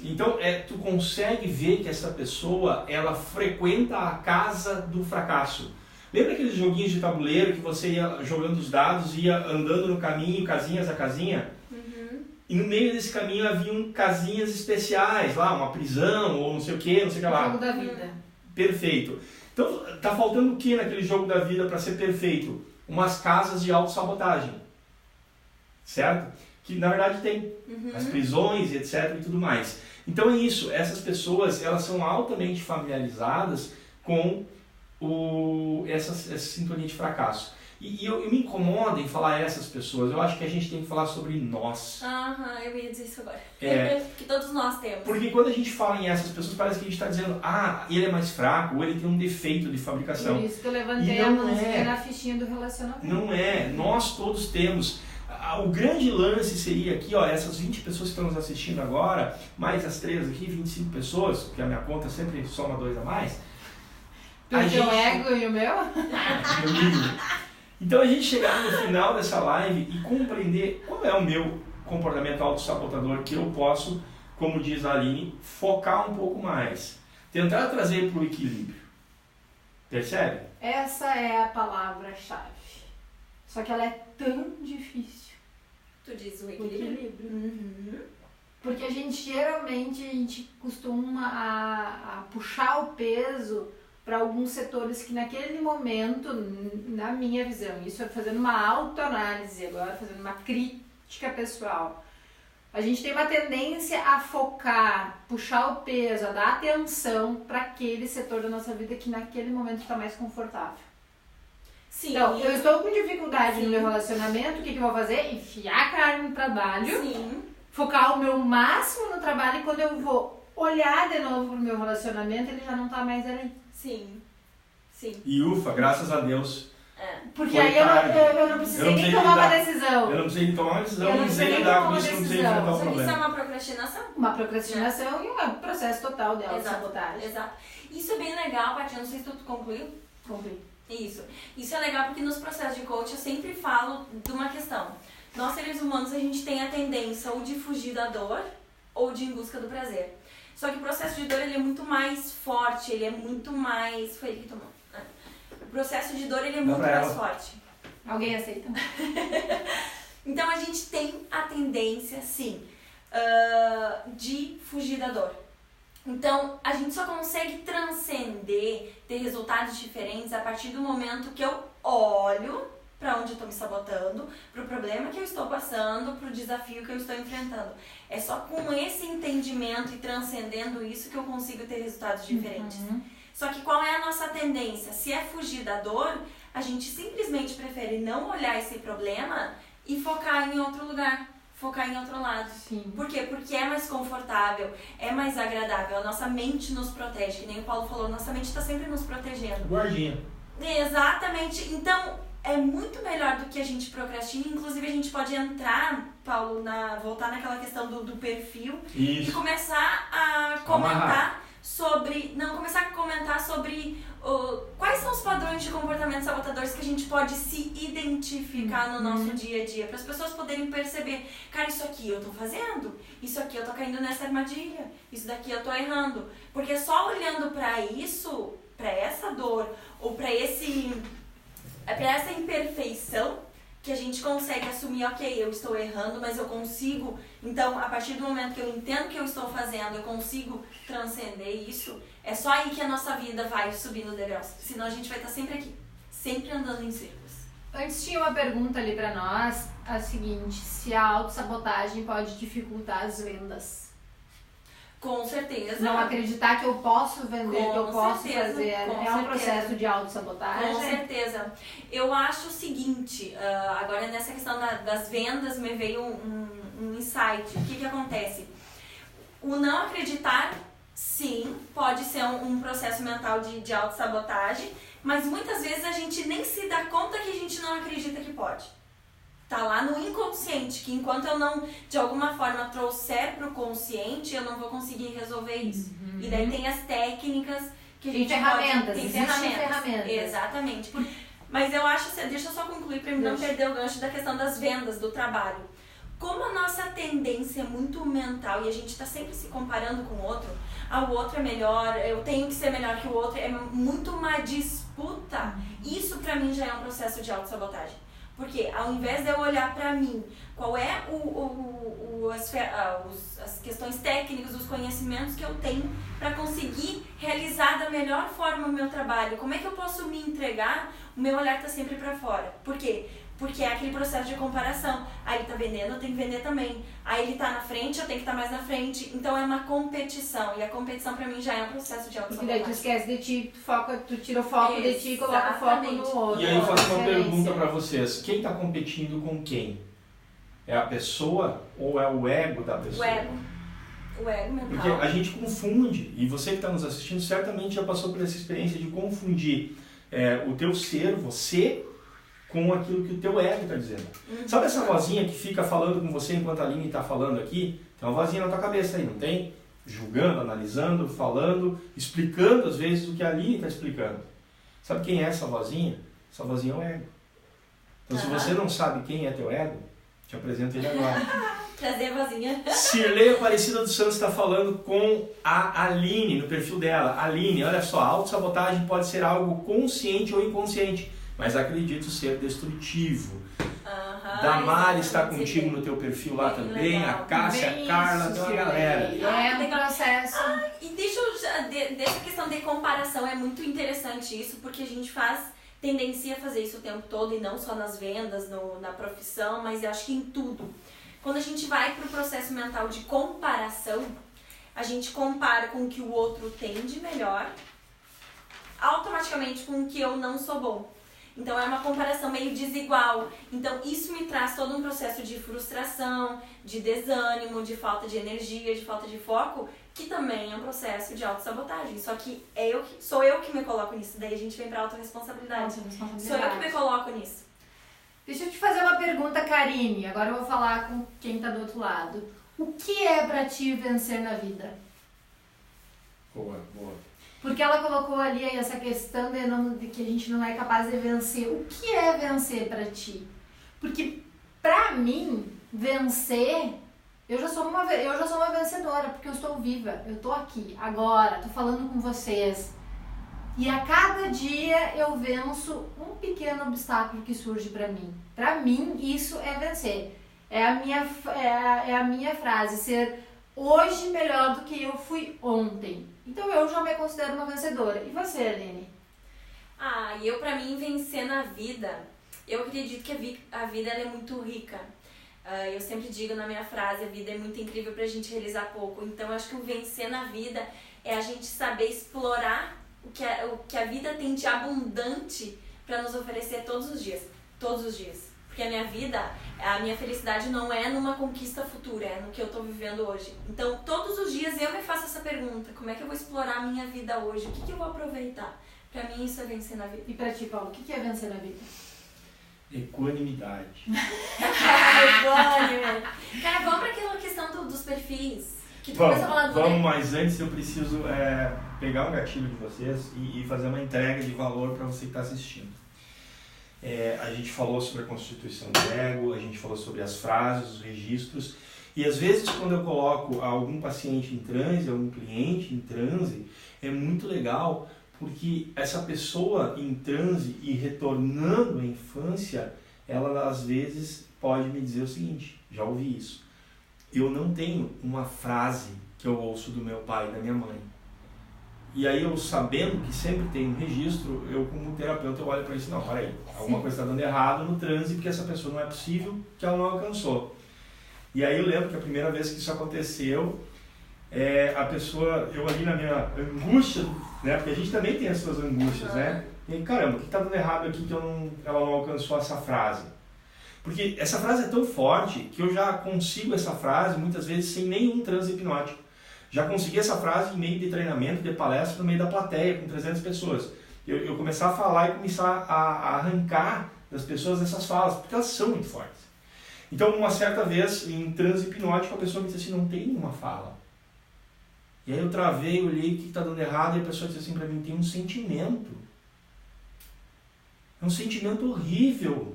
Então, tu consegue ver que essa pessoa, ela frequenta a casa do fracasso. Lembra aqueles joguinhos de tabuleiro que você ia jogando os dados, ia andando no caminho, casinhas a casinha? E no meio desse caminho haviam casinhas especiais, lá, uma prisão ou não sei o que lá. Jogo da vida. Perfeito. Então, tá faltando o que naquele jogo da vida para ser perfeito? Umas casas de autossabotagem. Certo? Que na verdade tem as prisões, etc. e tudo mais. Então é isso, essas pessoas elas são altamente familiarizadas com essa sintonia de fracasso. E eu me incomodo em falar essas pessoas, eu acho que a gente tem que falar sobre nós. Eu ia dizer isso agora. Que todos nós temos. Porque quando a gente fala em essas pessoas, parece que a gente está dizendo, ele é mais fraco, ou ele tem um defeito de fabricação. Por isso que eu levantei a mãozinha na fichinha do relacionamento. Não é, nós todos temos. O grande lance seria aqui, essas 20 pessoas que estão nos assistindo agora, mais as 3 aqui, 25 pessoas, porque a minha conta sempre soma 2 a mais. O teu ego e o meu? Então a gente chegar no final dessa live e compreender qual comportamento autossabotador que eu posso, como diz a Aline, focar um pouco mais. Tentar trazer para o equilíbrio. Percebe? Essa é a palavra-chave. Só que ela é tão difícil. Tu diz o O equilíbrio? equilíbrio. Uhum. Porque a gente costuma a puxar o peso para alguns setores que naquele momento, na minha visão, isso é fazendo uma autoanálise agora, fazendo uma crítica pessoal. A gente tem uma tendência a focar, puxar o peso, a dar atenção para aquele setor da nossa vida que naquele momento está mais confortável. Sim. Então, eu estou com dificuldade Sim. no meu relacionamento, o que eu vou fazer? Enfiar a cara no trabalho, Sim. focar o meu máximo no trabalho e quando eu vou olhar de novo pro meu relacionamento, ele já não tá mais ali. Sim. Sim. E ufa, graças a Deus. Porque Foi aí eu tarde. não precisei Eu não nem precisei tomar uma lidar. decisão. Eu não precisei tomar uma decisão, Eu não não precisei precisei lidar tomar com uma isso, não precisei decisão. enfrentar o Só que isso é problema. uma procrastinação. Uma procrastinação e um processo total de autossabotagem. Exato. Isso é bem legal, Paty. Eu não sei se tu concluiu. Cumpri. Isso é legal porque nos processos de coach eu sempre falo de uma questão. Nós, seres humanos, a gente tem a tendência ou de fugir da dor ou de ir em busca do prazer. Só que o processo de dor ele é muito mais forte, ele é muito mais... Foi ele que tomou. O processo de dor ele é muito mais forte. Alguém aceita? Então a gente tem a tendência, sim, de fugir da dor. Então a gente só consegue transcender, ter resultados diferentes a partir do momento que eu olho para onde eu estou me sabotando, para o problema que eu estou passando, para o desafio que eu estou enfrentando. É só com esse entendimento e transcendendo isso que eu consigo ter resultados diferentes. Só que qual é a nossa tendência? Se é fugir da dor, a gente simplesmente prefere não olhar esse problema e focar em outro lugar, focar em outro lado. Sim. Por quê? Porque é mais confortável, é mais agradável, a nossa mente nos protege, que nem o Paulo falou, nossa mente está sempre nos protegendo. Guardinha. Exatamente, então é muito melhor do que a gente procrastina, inclusive a gente pode entrar, Paulo, voltar naquela questão do perfil e Isso. começar a comentar sobre quais são os padrões de comportamentos sabotadores que a gente pode se identificar no nosso dia a dia, para as pessoas poderem perceber, cara, isso aqui eu tô fazendo, isso aqui eu tô caindo nessa armadilha, isso daqui eu tô errando, porque só olhando para isso, para essa dor ou para essa imperfeição que a gente consegue assumir, ok, eu estou errando, mas eu consigo, então a partir do momento que eu entendo o que eu estou fazendo, eu consigo transcender isso, é só aí que a nossa vida vai subindo degraus, senão a gente vai estar sempre aqui, sempre andando em círculos. Antes tinha uma pergunta ali pra nós, a seguinte, se a autossabotagem pode dificultar as vendas. Com certeza. Não acreditar que eu posso vender, que eu posso certeza, fazer, é um processo de autossabotagem. Com certeza. Eu acho o seguinte, agora nessa questão das vendas me veio um insight. O que acontece? O não acreditar, sim, pode ser um processo mental de autossabotagem, mas muitas vezes a gente nem se dá conta que a gente não acredita que pode. Tá lá no inconsciente, que enquanto eu não, de alguma forma, trouxer pro consciente, eu não vou conseguir resolver isso. E daí tem as técnicas que a gente ferramentas, Tem existem ferramentas. Exatamente. Mas eu acho, deixa eu só concluir para não perder o gancho da questão das vendas, do trabalho. Como a nossa tendência é muito mental e a gente tá sempre se comparando com o outro, o outro é melhor, eu tenho que ser melhor que o outro, é muito uma disputa. Isso pra mim já é um processo de autossabotagem. Porque ao invés de eu olhar pra mim, qual é as questões técnicas, os conhecimentos que eu tenho para conseguir realizar da melhor forma o meu trabalho, como é que eu posso me entregar, o meu olhar tá sempre pra fora. Por quê? Porque é aquele processo de comparação. Aí ele tá vendendo, eu tenho que vender também. Aí ele tá na frente, eu tenho que estar mais na frente. Então é uma competição. E a competição pra mim já é um processo de autossabotagem. E daí tu esquece de ti, tu tira o foco de ti e coloca o foco no outro. E aí eu faço uma pergunta pra vocês. Quem tá competindo com quem? É a pessoa ou é o ego da pessoa? O ego mental. Porque a gente confunde. E você que está nos assistindo certamente já passou por essa experiência de confundir o teu ser, você, com aquilo que o teu ego está dizendo. Sabe essa vozinha que fica falando com você enquanto a Aline está falando aqui? Tem uma vozinha na tua cabeça aí, não tem? Julgando, analisando, falando, explicando às vezes o que a Aline está explicando. Sabe quem é essa vozinha? Essa vozinha é o ego. Então se você não sabe quem é teu ego, te apresento ele agora. Trazer a vozinha. Cirlei Aparecida dos Santos está falando com a Aline, no perfil dela. Aline, olha só, a autossabotagem pode ser algo consciente ou inconsciente, mas acredito ser destrutivo. Damari está contigo no teu perfil lá também, legal. A Cássia, a Carla, tem uma galera. É um processo. E dessa questão de comparação, é muito interessante isso, porque a gente tendencia a fazer isso o tempo todo, e não só nas vendas, na profissão, mas eu acho que em tudo. Quando a gente vai para o processo mental de comparação, a gente compara com o que o outro tem de melhor, automaticamente com o que eu não sou bom. Então é uma comparação meio desigual. Então isso me traz todo um processo de frustração, de desânimo, de falta de energia, de falta de foco, que também é um processo de autossabotagem. Só que sou eu que me coloco nisso. Daí a gente vem pra autorresponsabilidade. Sou eu que me coloco nisso. Deixa eu te fazer uma pergunta, Karine. Agora eu vou falar com quem tá do outro lado. O que é pra ti vencer na vida? Boa. Porque ela colocou ali essa questão de que a gente não é capaz de vencer. O que é vencer pra ti? Porque pra mim, vencer, eu já sou uma vencedora, porque eu estou viva, eu tô aqui, agora, tô falando com vocês. E a cada dia eu venço um pequeno obstáculo que surge pra mim. Pra mim, isso é vencer. É a minha frase, ser hoje melhor do que eu fui ontem. Então eu já me considero uma vencedora. E você, Aline? E eu pra mim vencer na vida, eu acredito que a vida ela é muito rica. Eu sempre digo na minha frase, a vida é muito incrível pra gente realizar pouco. Então eu acho que o vencer na vida é a gente saber explorar o que a vida tem de abundante pra nos oferecer todos os dias. Todos os dias. Porque a minha felicidade não é numa conquista futura, é no que eu tô vivendo hoje. Então, todos os dias eu me faço essa pergunta: como é que eu vou explorar a minha vida hoje? O que eu vou aproveitar? Pra mim, isso é vencer na vida. E pra ti, Paulo, o que é vencer na vida? Equanimidade. Cara, vamos pra aquela questão dos perfis. Que tu vamos, mas antes eu preciso pegar um gatilho de vocês e fazer uma entrega de valor para você que está assistindo. A gente falou sobre a constituição do ego, a gente falou sobre as frases, os registros, e às vezes quando eu coloco algum paciente em transe, algum cliente em transe, é muito legal porque essa pessoa em transe e retornando à infância, ela às vezes pode me dizer o seguinte: já ouvi isso, eu não tenho uma frase que eu ouço do meu pai e da minha mãe. E aí eu, sabendo que sempre tem um registro, eu como terapeuta eu olho para isso: não, peraí, alguma coisa está dando errado no transe, porque essa pessoa não é possível que ela não alcançou. E aí eu lembro que a primeira vez que isso aconteceu, a pessoa, eu ali na minha angústia, né, porque a gente também tem as suas angústias, né? E aí, caramba, o que está dando errado aqui que ela não alcançou essa frase? Porque essa frase é tão forte que eu já consigo essa frase muitas vezes sem nenhum transe hipnótico. Já consegui essa frase em meio de treinamento, de palestra, no meio da plateia, com 300 pessoas. Eu começar a falar e começar a arrancar das pessoas essas falas, porque elas são muito fortes. Então, uma certa vez, em transe hipnótico, a pessoa me disse assim: não tem nenhuma fala. E aí eu travei, olhei o que está dando errado, e a pessoa disse assim para mim: tem um sentimento. É um sentimento horrível.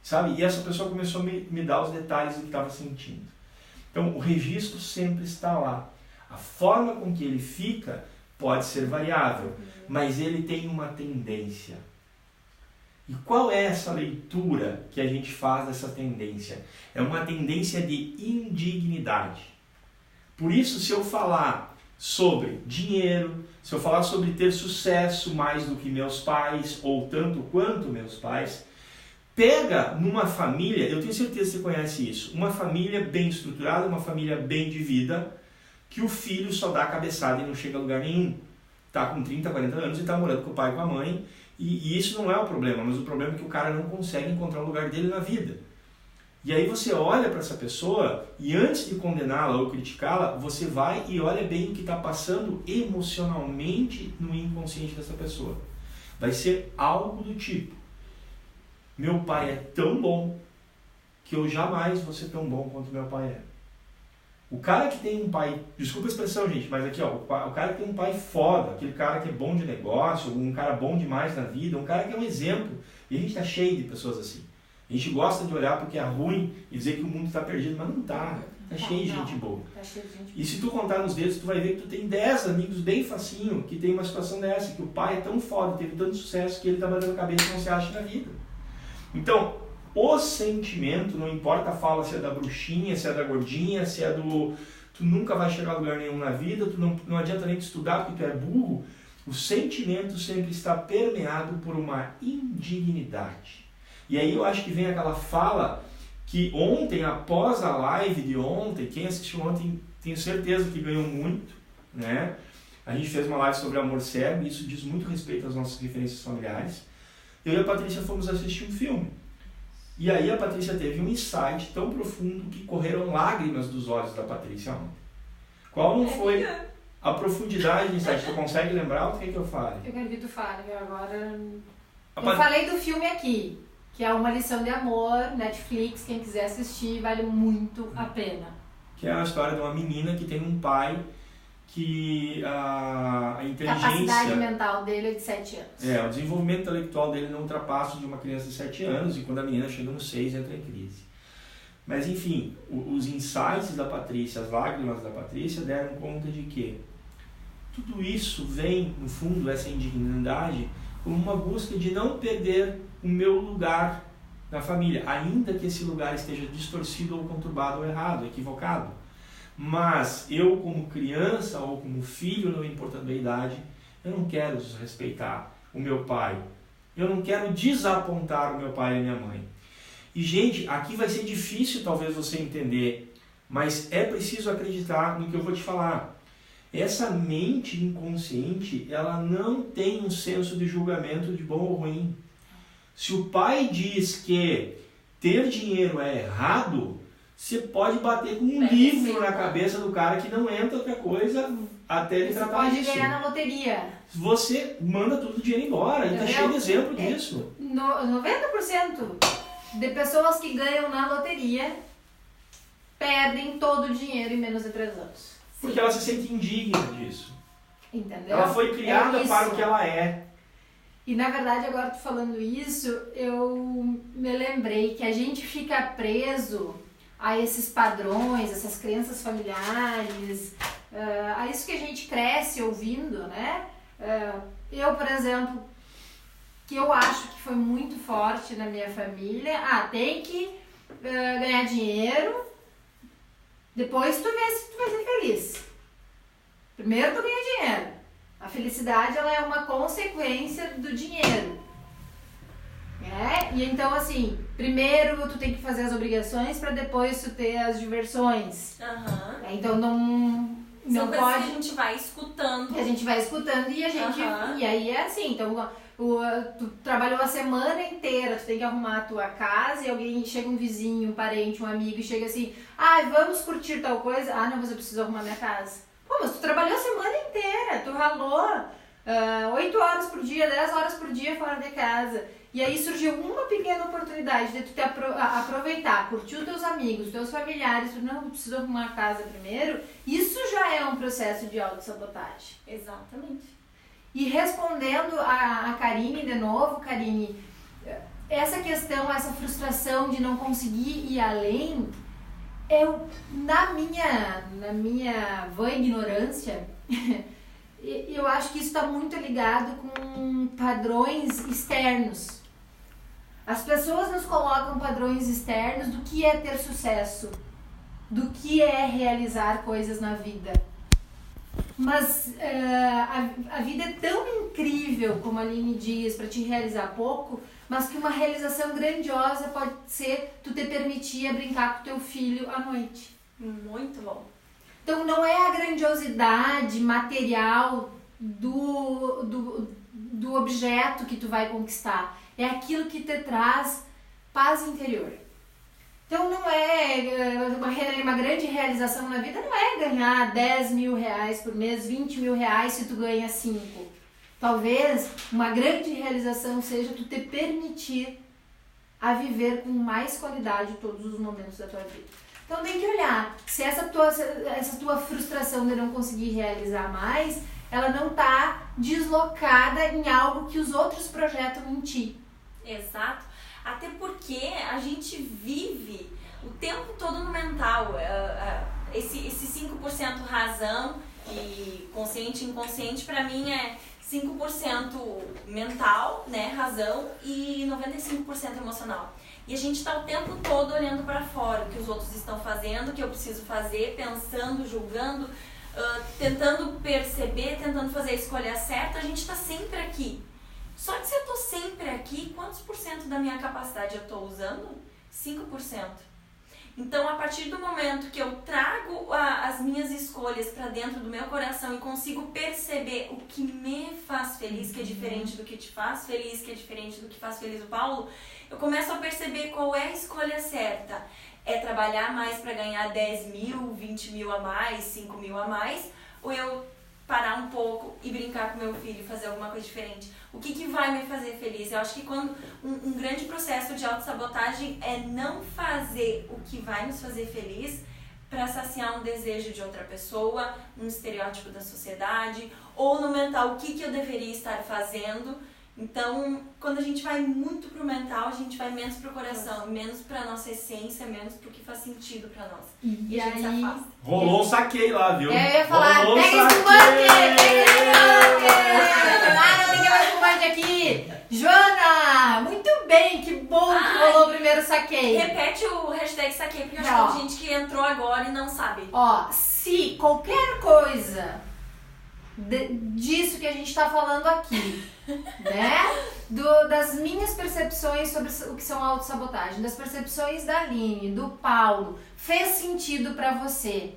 Sabe? E essa pessoa começou a me dar os detalhes do que estava sentindo. Então, o registro sempre está lá. A forma com que ele fica pode ser variável, mas ele tem uma tendência. E qual é essa leitura que a gente faz dessa tendência? É uma tendência de indignidade. Por isso, se eu falar sobre dinheiro, se eu falar sobre ter sucesso mais do que meus pais, ou tanto quanto meus pais, pega numa família, eu tenho certeza que você conhece isso, uma família bem estruturada, uma família bem de vida, que o filho só dá cabeçada e não chega a lugar nenhum. Está com 30, 40 anos e está morando com o pai e com a mãe, e isso não é o problema, mas o problema é que o cara não consegue encontrar o lugar dele na vida. E aí você olha para essa pessoa e antes de condená-la ou criticá-la, você vai e olha bem o que está passando emocionalmente no inconsciente dessa pessoa. Vai ser algo do tipo: meu pai é tão bom que eu jamais vou ser tão bom quanto meu pai é. O cara que tem um pai, desculpa a expressão, gente, mas aqui, ó, o cara que tem um pai foda, aquele cara que é bom de negócio, um cara bom demais na vida, um cara que é um exemplo, e a gente tá cheio de pessoas assim. A gente gosta de olhar porque é ruim e dizer que o mundo está perdido, mas não está. Tá cheio de gente boa. Tá cheio de gente boa. E se tu contar nos dedos, tu vai ver que tu tem 10 amigos bem facinho que tem uma situação dessa, que o pai é tão foda, teve tanto sucesso que ele tá batendo a cabeça e não se acha na vida. Então, o sentimento, não importa a fala se é da bruxinha, se é da gordinha, se é do... Tu nunca vai chegar a lugar nenhum na vida, tu não adianta nem te estudar porque tu é burro. O sentimento sempre está permeado por uma indignidade. E aí eu acho que vem aquela fala que ontem, após a live de ontem, quem assistiu ontem, tenho certeza que ganhou muito, né? A gente fez uma live sobre amor cego, e isso diz muito respeito às nossas referências familiares. Eu e a Patrícia fomos assistir um filme. E aí a Patrícia teve um insight tão profundo que correram lágrimas dos olhos da Patrícia ontem. Qual não foi a profundidade do insight? Tu consegue lembrar o que eu fale? Eu quero que tu fale, agora... Eu falei do filme aqui, que é Uma Lição de Amor, Netflix, quem quiser assistir, vale muito a pena. Que é a história de uma menina que tem um pai que a inteligência... A capacidade mental dele é de 7 anos. O desenvolvimento intelectual dele não ultrapassa de uma criança de 7 anos e quando a menina chega nos 6 entra em crise. Mas enfim, os insights da Patrícia, as lágrimas da Patrícia deram conta de que tudo isso vem, no fundo, essa indignidade, como uma busca de não perder o meu lugar na família, ainda que esse lugar esteja distorcido ou conturbado ou errado, equivocado. Mas eu, como criança ou como filho, não importando a idade, eu não quero desrespeitar o meu pai. Eu não quero desapontar o meu pai e a minha mãe. E, gente, aqui vai ser difícil talvez você entender, mas é preciso acreditar no que eu vou te falar. Essa mente inconsciente, ela não tem um senso de julgamento de bom ou ruim. Se o pai diz que ter dinheiro é errado, você pode bater com um livro na cabeça do cara que não entra outra coisa até ele tratar isso. Você pode ganhar na loteria. Você manda todo o dinheiro embora. E tá cheio de exemplo disso. 90% de pessoas que ganham na loteria perdem todo o dinheiro em menos de 3 anos. Porque ela se sente indigna disso. Entendeu? Ela foi criada para o que ela é. E na verdade, agora tu falando isso, eu me lembrei que a gente fica preso a esses padrões, essas crenças familiares, a isso que a gente cresce ouvindo, né? Eu, por exemplo, que eu acho que foi muito forte na minha família, tem que ganhar dinheiro, depois tu vê se tu vai ser feliz. Primeiro tu ganha dinheiro. A felicidade, ela é uma consequência do dinheiro. E então, assim, primeiro tu tem que fazer as obrigações para depois tu ter as diversões. Então não pode... que a gente vai escutando. Que a gente vai escutando e a gente... E aí é assim, então tu trabalhou a semana inteira, tu tem que arrumar a tua casa e alguém chega, um vizinho, um parente, um amigo e chega assim, vamos curtir tal coisa? Não, mas eu preciso arrumar minha casa. Pô, mas tu trabalhou a semana inteira, tu ralou 8 horas por dia, 10 horas por dia fora de casa. E aí surgiu uma pequena oportunidade de tu te aproveitar, curtir os teus amigos, os teus familiares, tu não precisa arrumar a casa primeiro. Isso já é um processo de autossabotagem. Exatamente. E respondendo a Karine de novo, Karine, essa questão, essa frustração de não conseguir ir além, na minha vã ignorância, eu acho que isso está muito ligado com padrões externos. As pessoas nos colocam padrões externos do que é ter sucesso, do que é realizar coisas na vida. Mas a vida é tão incrível, como a Aline diz, para te realizar pouco, mas que uma realização grandiosa pode ser tu te permitir brincar com teu filho à noite. Muito bom. Então não é a grandiosidade material do objeto que tu vai conquistar, é aquilo que te traz paz interior. Então não é uma grande realização na vida, não é ganhar 10 mil reais por mês, 20 mil reais se tu ganha 5. Talvez uma grande realização seja tu te permitir a viver com mais qualidade todos os momentos da tua vida. Então tem que olhar se essa tua frustração de não conseguir realizar mais, ela não está deslocada em algo que os outros projetam em ti. Exato. Até porque a gente vive o tempo todo no mental. Esse 5% razão e consciente e inconsciente, pra mim, é 5% mental, né, razão, e 95% emocional. E a gente tá o tempo todo olhando para fora, o que os outros estão fazendo, o que eu preciso fazer, pensando, julgando, tentando perceber, tentando fazer a escolha certa. A gente tá sempre aqui. Só que se eu tô sempre aqui, quantos por cento da minha capacidade eu tô usando? 5%. Então, a partir do momento que eu trago as minhas escolhas para dentro do meu coração e consigo perceber o que me faz feliz, que é diferente do que te faz feliz, que é diferente do que faz feliz o Paulo, eu começo a perceber qual é a escolha certa. É trabalhar mais para ganhar 10 mil, 20 mil a mais, 5 mil a mais, ou eu parar um pouco e brincar com meu filho e fazer alguma coisa diferente? O que vai me fazer feliz? Eu acho que quando um grande processo de autossabotagem é não fazer o que vai nos fazer feliz para saciar um desejo de outra pessoa, um estereótipo da sociedade, ou no mental, o que eu deveria estar fazendo. Então, quando a gente vai muito pro mental, a gente vai menos pro coração, menos pra nossa essência, menos pro que faz sentido pra nós. E a gente se afasta. Rolou um saqueio lá, viu? Eu ia falar, rolou pega espumante! Não tem mais espumante aqui! Joana, muito bem, que bom que rolou o primeiro saqueio. Repete o hashtag saqueio, porque eu acho que tem gente que entrou agora e não sabe. Ó, se qualquer coisa disso que a gente tá falando aqui, né? Das minhas percepções sobre o que são autossabotagem, das percepções da Aline, do Paulo, fez sentido pra você.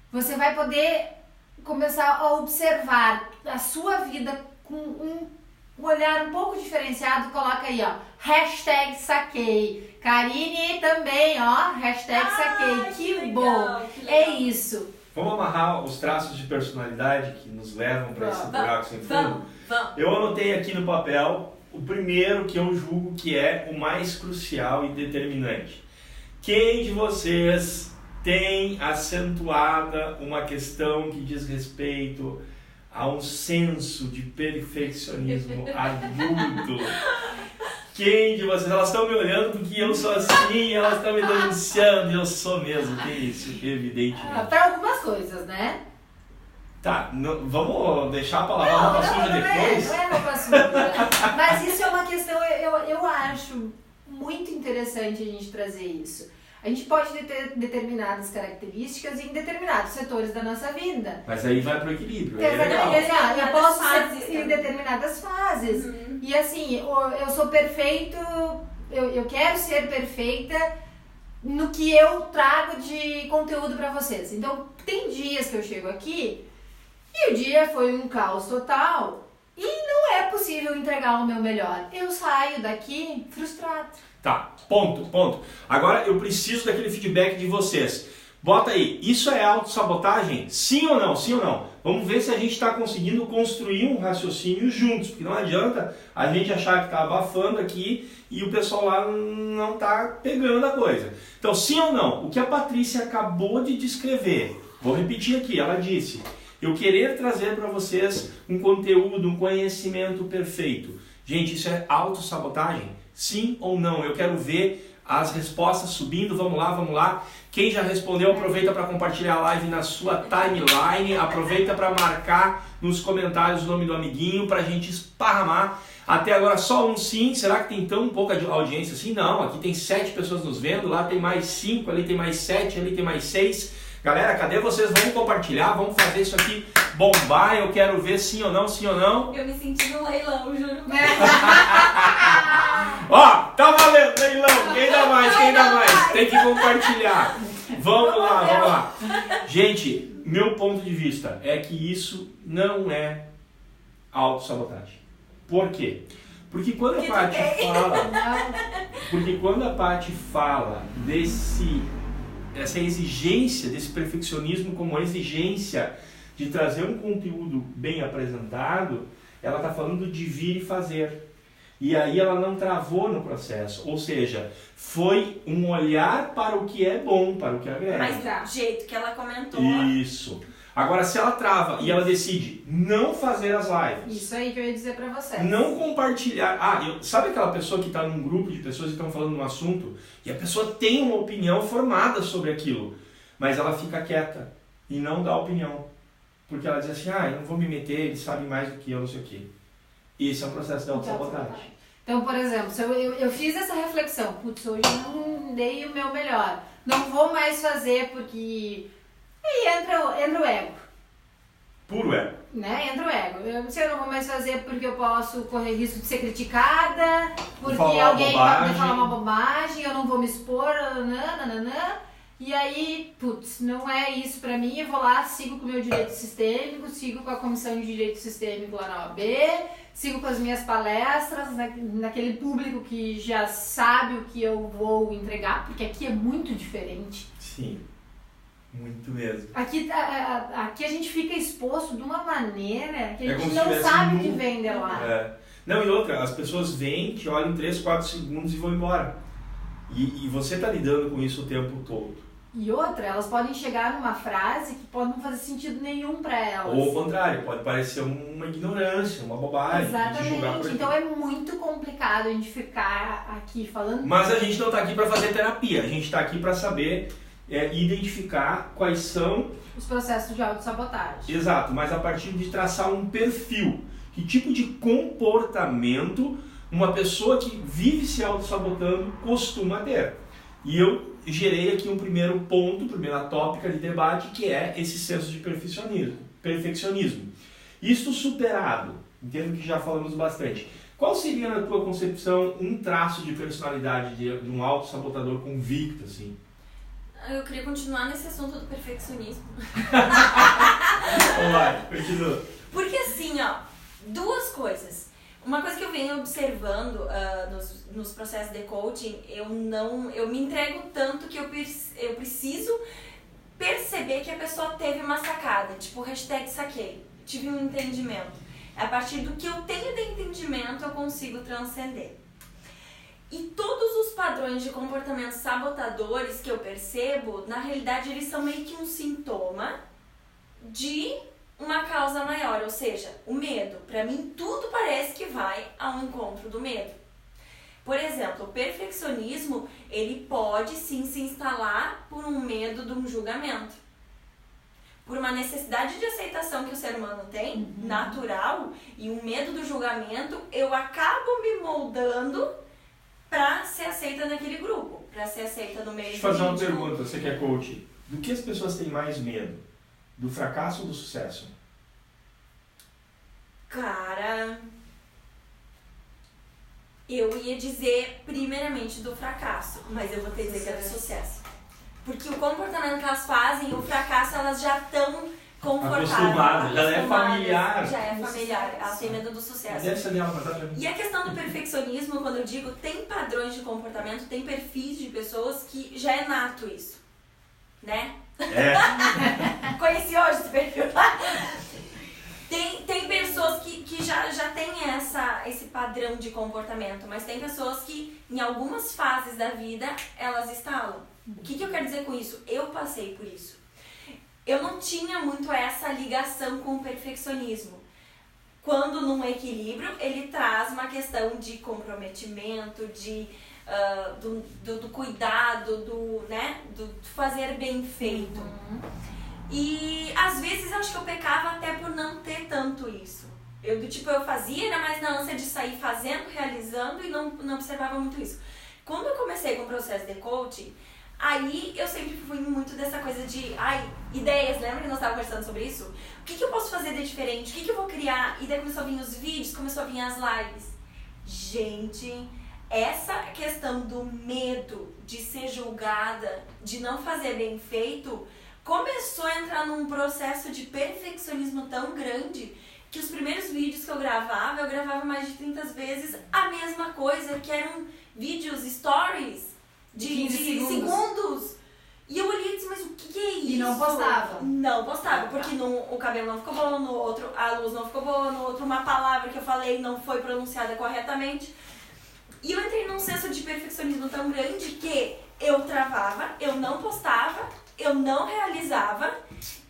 Você vai poder começar a observar a sua vida com um olhar um pouco diferenciado. Coloca aí, ó, hashtag saquei. Karine também, ó, hashtag saquei. Que bom! É isso. Vamos amarrar os traços de personalidade que nos levam para esse buraco sem fundo? Vamos. Eu anotei aqui no papel o primeiro que eu julgo que é o mais crucial e determinante. Quem de vocês tem acentuada uma questão que diz respeito a um senso de perfeccionismo adulto? Quem de vocês? Elas estão me olhando porque eu sou assim, elas estão me denunciando e eu sou mesmo. Que isso, evidentemente. Para algumas coisas, né? Tá, vamos deixar para lavar a roupa suja depois? Não é roupa suja. Mas isso é uma questão, eu acho muito interessante a gente trazer isso. A gente pode ter determinadas características em determinados setores da nossa vida. Mas aí vai pro equilíbrio. Exato. Eu posso ser em determinadas fases. Uhum. E assim, eu sou perfeito, eu quero ser perfeita no que eu trago de conteúdo pra vocês. Então, tem dias que eu chego aqui e o dia foi um caos total e não é possível entregar o meu melhor. Eu saio daqui frustrada. Tá, ponto. Agora eu preciso daquele feedback de vocês. Bota aí, isso é autossabotagem? Sim ou não? Sim ou não? Vamos ver se a gente está conseguindo construir um raciocínio juntos, porque não adianta a gente achar que está abafando aqui e o pessoal lá não está pegando a coisa. Então, sim ou não? O que a Patrícia acabou de descrever, vou repetir aqui, ela disse: eu querer trazer para vocês um conteúdo, um conhecimento perfeito. Gente, isso é autossabotagem? Sim ou não? Eu quero ver as respostas subindo. Vamos lá. Quem já respondeu, aproveita para compartilhar a live na sua timeline. Aproveita para marcar nos comentários o nome do amiguinho para a gente esparramar. Até agora só um sim. Será que tem tão pouca audiência assim? Não, aqui tem 7 pessoas nos vendo. Lá tem mais 5, ali tem mais 7, ali tem mais 6. Galera, cadê vocês? Vamos compartilhar, vamos fazer isso aqui bombar. Eu quero ver sim ou não, sim ou não. Eu me senti num leilão, juro. Ó, tá valendo, leilão. Quem dá mais? Tem que compartilhar. Vamos lá. Gente, meu ponto de vista é que isso não é autossabotagem. Por quê? Porque quando a Paty fala essa exigência, desse perfeccionismo como exigência de trazer um conteúdo bem apresentado, ela está falando de vir e fazer. E aí ela não travou no processo, ou seja, foi um olhar para o que é bom, para o que agrega. Mas do jeito que ela comentou... Isso. Agora, se ela trava e ela decide não fazer as lives... Isso aí que eu ia dizer pra vocês. Não compartilhar... sabe aquela pessoa que está num grupo de pessoas que estão falando um assunto e a pessoa tem uma opinião formada sobre aquilo, mas ela fica quieta e não dá opinião. Porque ela diz assim, eu não vou me meter, eles sabem mais do que eu, não sei o quê. Esse é um processo de autossabotagem. Então, por exemplo, se eu fiz essa reflexão, putz, hoje eu não dei o meu melhor, não vou mais fazer porque... Aí entra o ego. Puro ego. Né? Entra o ego. Eu não vou mais fazer porque eu posso correr risco de ser criticada, porque alguém vai me falar uma bobagem, eu não vou me expor, nananã. E aí, putz, não é isso pra mim, eu vou lá, sigo com o meu direito sistêmico, sigo com a comissão de direito sistêmico lá na OAB, sigo com as minhas palestras, naquele público que já sabe o que eu vou entregar, porque aqui é muito diferente. Sim, muito mesmo. Aqui a gente fica exposto de uma maneira que a gente não sabe o que vem de lá. Não, e outra, as pessoas vêm, te olham 3, 4 segundos e vão embora. E você tá lidando com isso o tempo todo. E outra, elas podem chegar numa frase que pode não fazer sentido nenhum pra elas. Ou ao contrário, pode parecer uma ignorância, uma bobagem. Exatamente. Então é muito complicado a gente ficar aqui falando. Mas a gente não tá aqui para fazer terapia, a gente tá aqui para saber identificar quais são os processos de autossabotagem. Exato, mas a partir de traçar um perfil. Que tipo de comportamento uma pessoa que vive se autossabotando costuma ter. E eu gerei aqui um primeiro ponto, primeira tópica de debate, que é esse senso de perfeccionismo. Isto superado, entendo que já falamos bastante. Qual seria, na tua concepção, um traço de personalidade de um autossabotador convicto, assim? Eu queria continuar nesse assunto do perfeccionismo. Vamos lá, continua. Porque assim, duas coisas. Uma coisa que eu venho observando nos processos de coaching, eu me entrego tanto que eu preciso perceber que a pessoa teve uma sacada, tipo #saquei, tive um entendimento. A partir do que eu tenho de entendimento, eu consigo transcender. E todos os padrões de comportamentos sabotadores que eu percebo, na realidade eles são meio que um sintoma de uma causa maior, ou seja, o medo. Para mim, tudo parece que vai ao encontro do medo. Por exemplo, o perfeccionismo, ele pode sim se instalar por um medo de um julgamento. Por uma necessidade de aceitação que o ser humano tem, natural, e um medo do julgamento, eu acabo me moldando para ser aceita naquele grupo, para ser aceita no meio. Deixa eu fazer uma pergunta, você que é coach. Do que as pessoas têm mais medo? Do fracasso ou do sucesso? Cara, eu ia dizer primeiramente do fracasso, mas eu vou ter que dizer que é do sucesso. Porque o comportamento que elas fazem, o fracasso, elas já estão confortáveis. Acostumadas, já é familiar. Já é familiar, elas têm medo do sucesso. Deve ser dela, mas E a questão do perfeccionismo, quando eu digo, tem padrões de comportamento, tem perfis de pessoas que já é nato isso, né? Conheci hoje esse perfil. Tem pessoas que já tem esse padrão de comportamento, mas tem pessoas que em algumas fases da vida elas instalam. O que eu quero dizer com isso? Eu passei por isso. Eu não tinha muito essa ligação com o perfeccionismo. Quando num equilíbrio ele traz uma questão de comprometimento, do cuidado, do fazer bem feito. E às vezes eu acho que eu pecava até por não ter tanto isso. Eu fazia, era mais na ânsia de sair fazendo, realizando e não observava muito isso. Quando eu comecei com o processo de coaching, aí eu sempre fui muito dessa coisa de ideias, lembra que nós estávamos conversando sobre isso? O que eu posso fazer de diferente? O que eu vou criar? E daí começou a vir os vídeos, começou a vir as lives. Gente, essa questão do medo de ser julgada, de não fazer bem feito, começou a entrar num processo de perfeccionismo tão grande que os primeiros vídeos que eu gravava mais de 30 vezes a mesma coisa, que eram vídeos, stories de 15 segundos. E eu olhei e disse, mas o que é isso? E não postava. Não postava, porque o cabelo não ficou bom, no outro a luz não ficou boa, no outro uma palavra que eu falei não foi pronunciada corretamente. E eu entrei num senso de perfeccionismo tão grande que eu travava, eu não postava, eu não realizava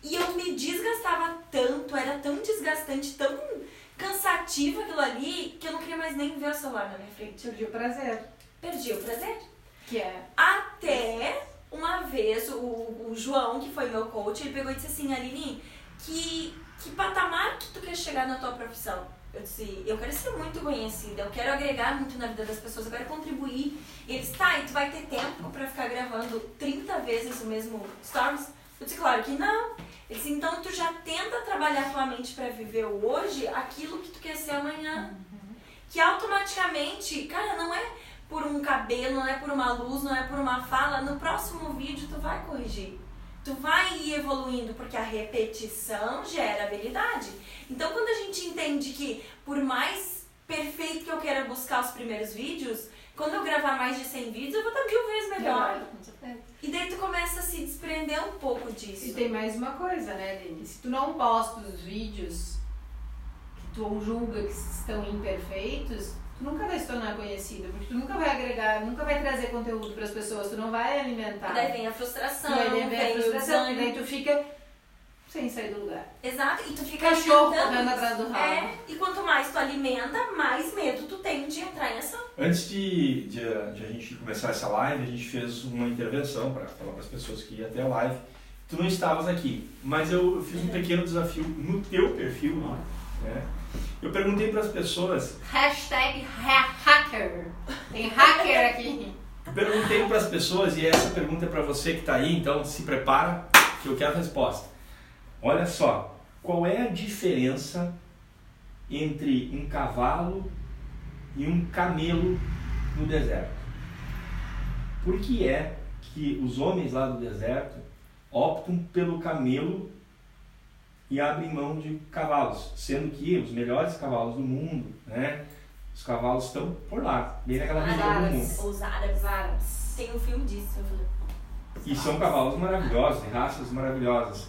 e eu me desgastava tanto, era tão desgastante, tão cansativo aquilo ali, que eu não queria mais nem ver o celular na minha frente. Perdi o prazer. Perdi o prazer. Que é? Até uma vez o João, que foi meu coach, ele pegou e disse assim, Aline, que patamar que tu quer chegar na tua profissão? Eu disse, eu quero ser muito conhecida, eu quero agregar muito na vida das pessoas, eu quero contribuir. E ele disse, tá, e tu vai ter tempo pra ficar gravando 30 vezes o mesmo stories? Eu disse, claro que não. Ele disse, então tu já tenta trabalhar tua mente pra viver hoje aquilo que tu quer ser amanhã. Que automaticamente, cara, não é por um cabelo, não é por uma luz, não é por uma fala, no próximo vídeo tu vai corrigir. Tu vai ir evoluindo, porque a repetição gera habilidade. Então, quando a gente entende que, por mais perfeito que eu queira buscar os primeiros vídeos, quando eu gravar mais de 100 vídeos, eu vou estar 1000 vezes melhor. Com certeza. E daí tu começa a se desprender um pouco disso. E tem mais uma coisa, né, Aline? Se tu não posta os vídeos que tu julga que estão imperfeitos, tu nunca vai se tornar conhecida, porque tu nunca vai agregar, nunca vai trazer conteúdo para as pessoas, tu não vai alimentar. E daí vem a frustração, vem o desânimo. e daí tu fica sem sair do lugar. Exato, e tu fica Cachorro alimentando. correndo atrás do rabo. E quanto mais tu alimenta, mais medo tu tem de entrar em ação. Antes de a gente começar essa live, a gente fez uma intervenção para falar para as pessoas que iam até a live. Tu não estavas aqui, mas eu fiz um pequeno desafio no teu perfil, né? Eu perguntei para as pessoas... #hacker. Tem hacker aqui. Eu perguntei para as pessoas, e essa pergunta é para você que está aí, então se prepara que eu quero a resposta. Olha só, qual é a diferença entre um cavalo e um camelo no deserto? Por que é que os homens lá do deserto optam pelo camelo e abrem mão de cavalos, sendo que os melhores cavalos do mundo, né, os cavalos estão por lá, bem naquela região do mundo. Os árabes. Tem um filme disso, eu falei. E são cavalos maravilhosos, de raças maravilhosas.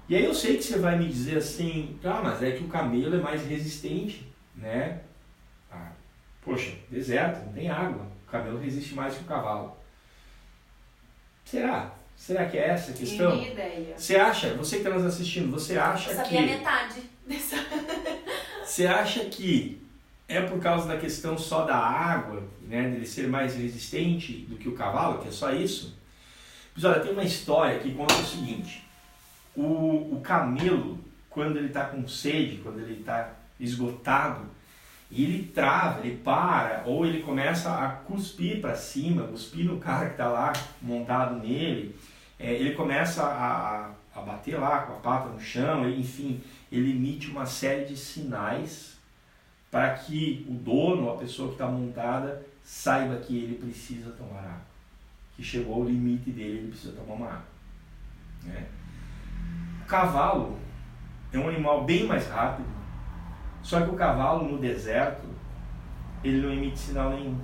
E aí eu sei que você vai me dizer assim, mas é que o camelo é mais resistente, né? Poxa, deserto, não tem água, o camelo resiste mais que o cavalo. Será? Será que é essa a questão? Tem ideia. Você acha, você que está nos assistindo, você acha eu que... sabia metade dessa... Você acha que é por causa da questão só da água, né, dele ser mais resistente do que o cavalo, que é só isso? Mas olha, tem uma história que conta o seguinte, o camelo, quando ele está com sede, quando ele está esgotado, ele trava, ele para, ou ele começa a cuspir para cima, cuspir no cara que está lá montado nele, ele começa a bater lá com a pata no chão, enfim, ele emite uma série de sinais para que o dono, a pessoa que está montada, saiba que ele precisa tomar água, que chegou ao limite dele, ele precisa tomar uma água. Né? O cavalo é um animal bem mais rápido, só que o cavalo no deserto, ele não emite sinal nenhum.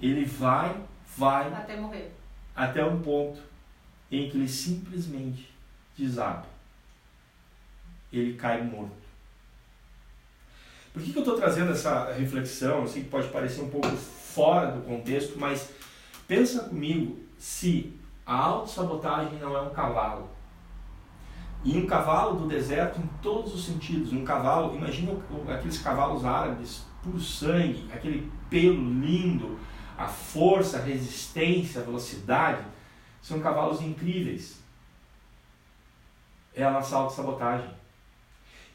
Ele vai até morrer. Até um ponto em que ele simplesmente desaba. Ele cai morto. Por que eu estou trazendo essa reflexão? Eu sei que pode parecer um pouco fora do contexto, mas pensa comigo se a autossabotagem não é um cavalo. E um cavalo do deserto em todos os sentidos. Um cavalo, imagina aqueles cavalos árabes, puro sangue, aquele pelo lindo, a força, a resistência, a velocidade. São cavalos incríveis. É a nossa autossabotagem.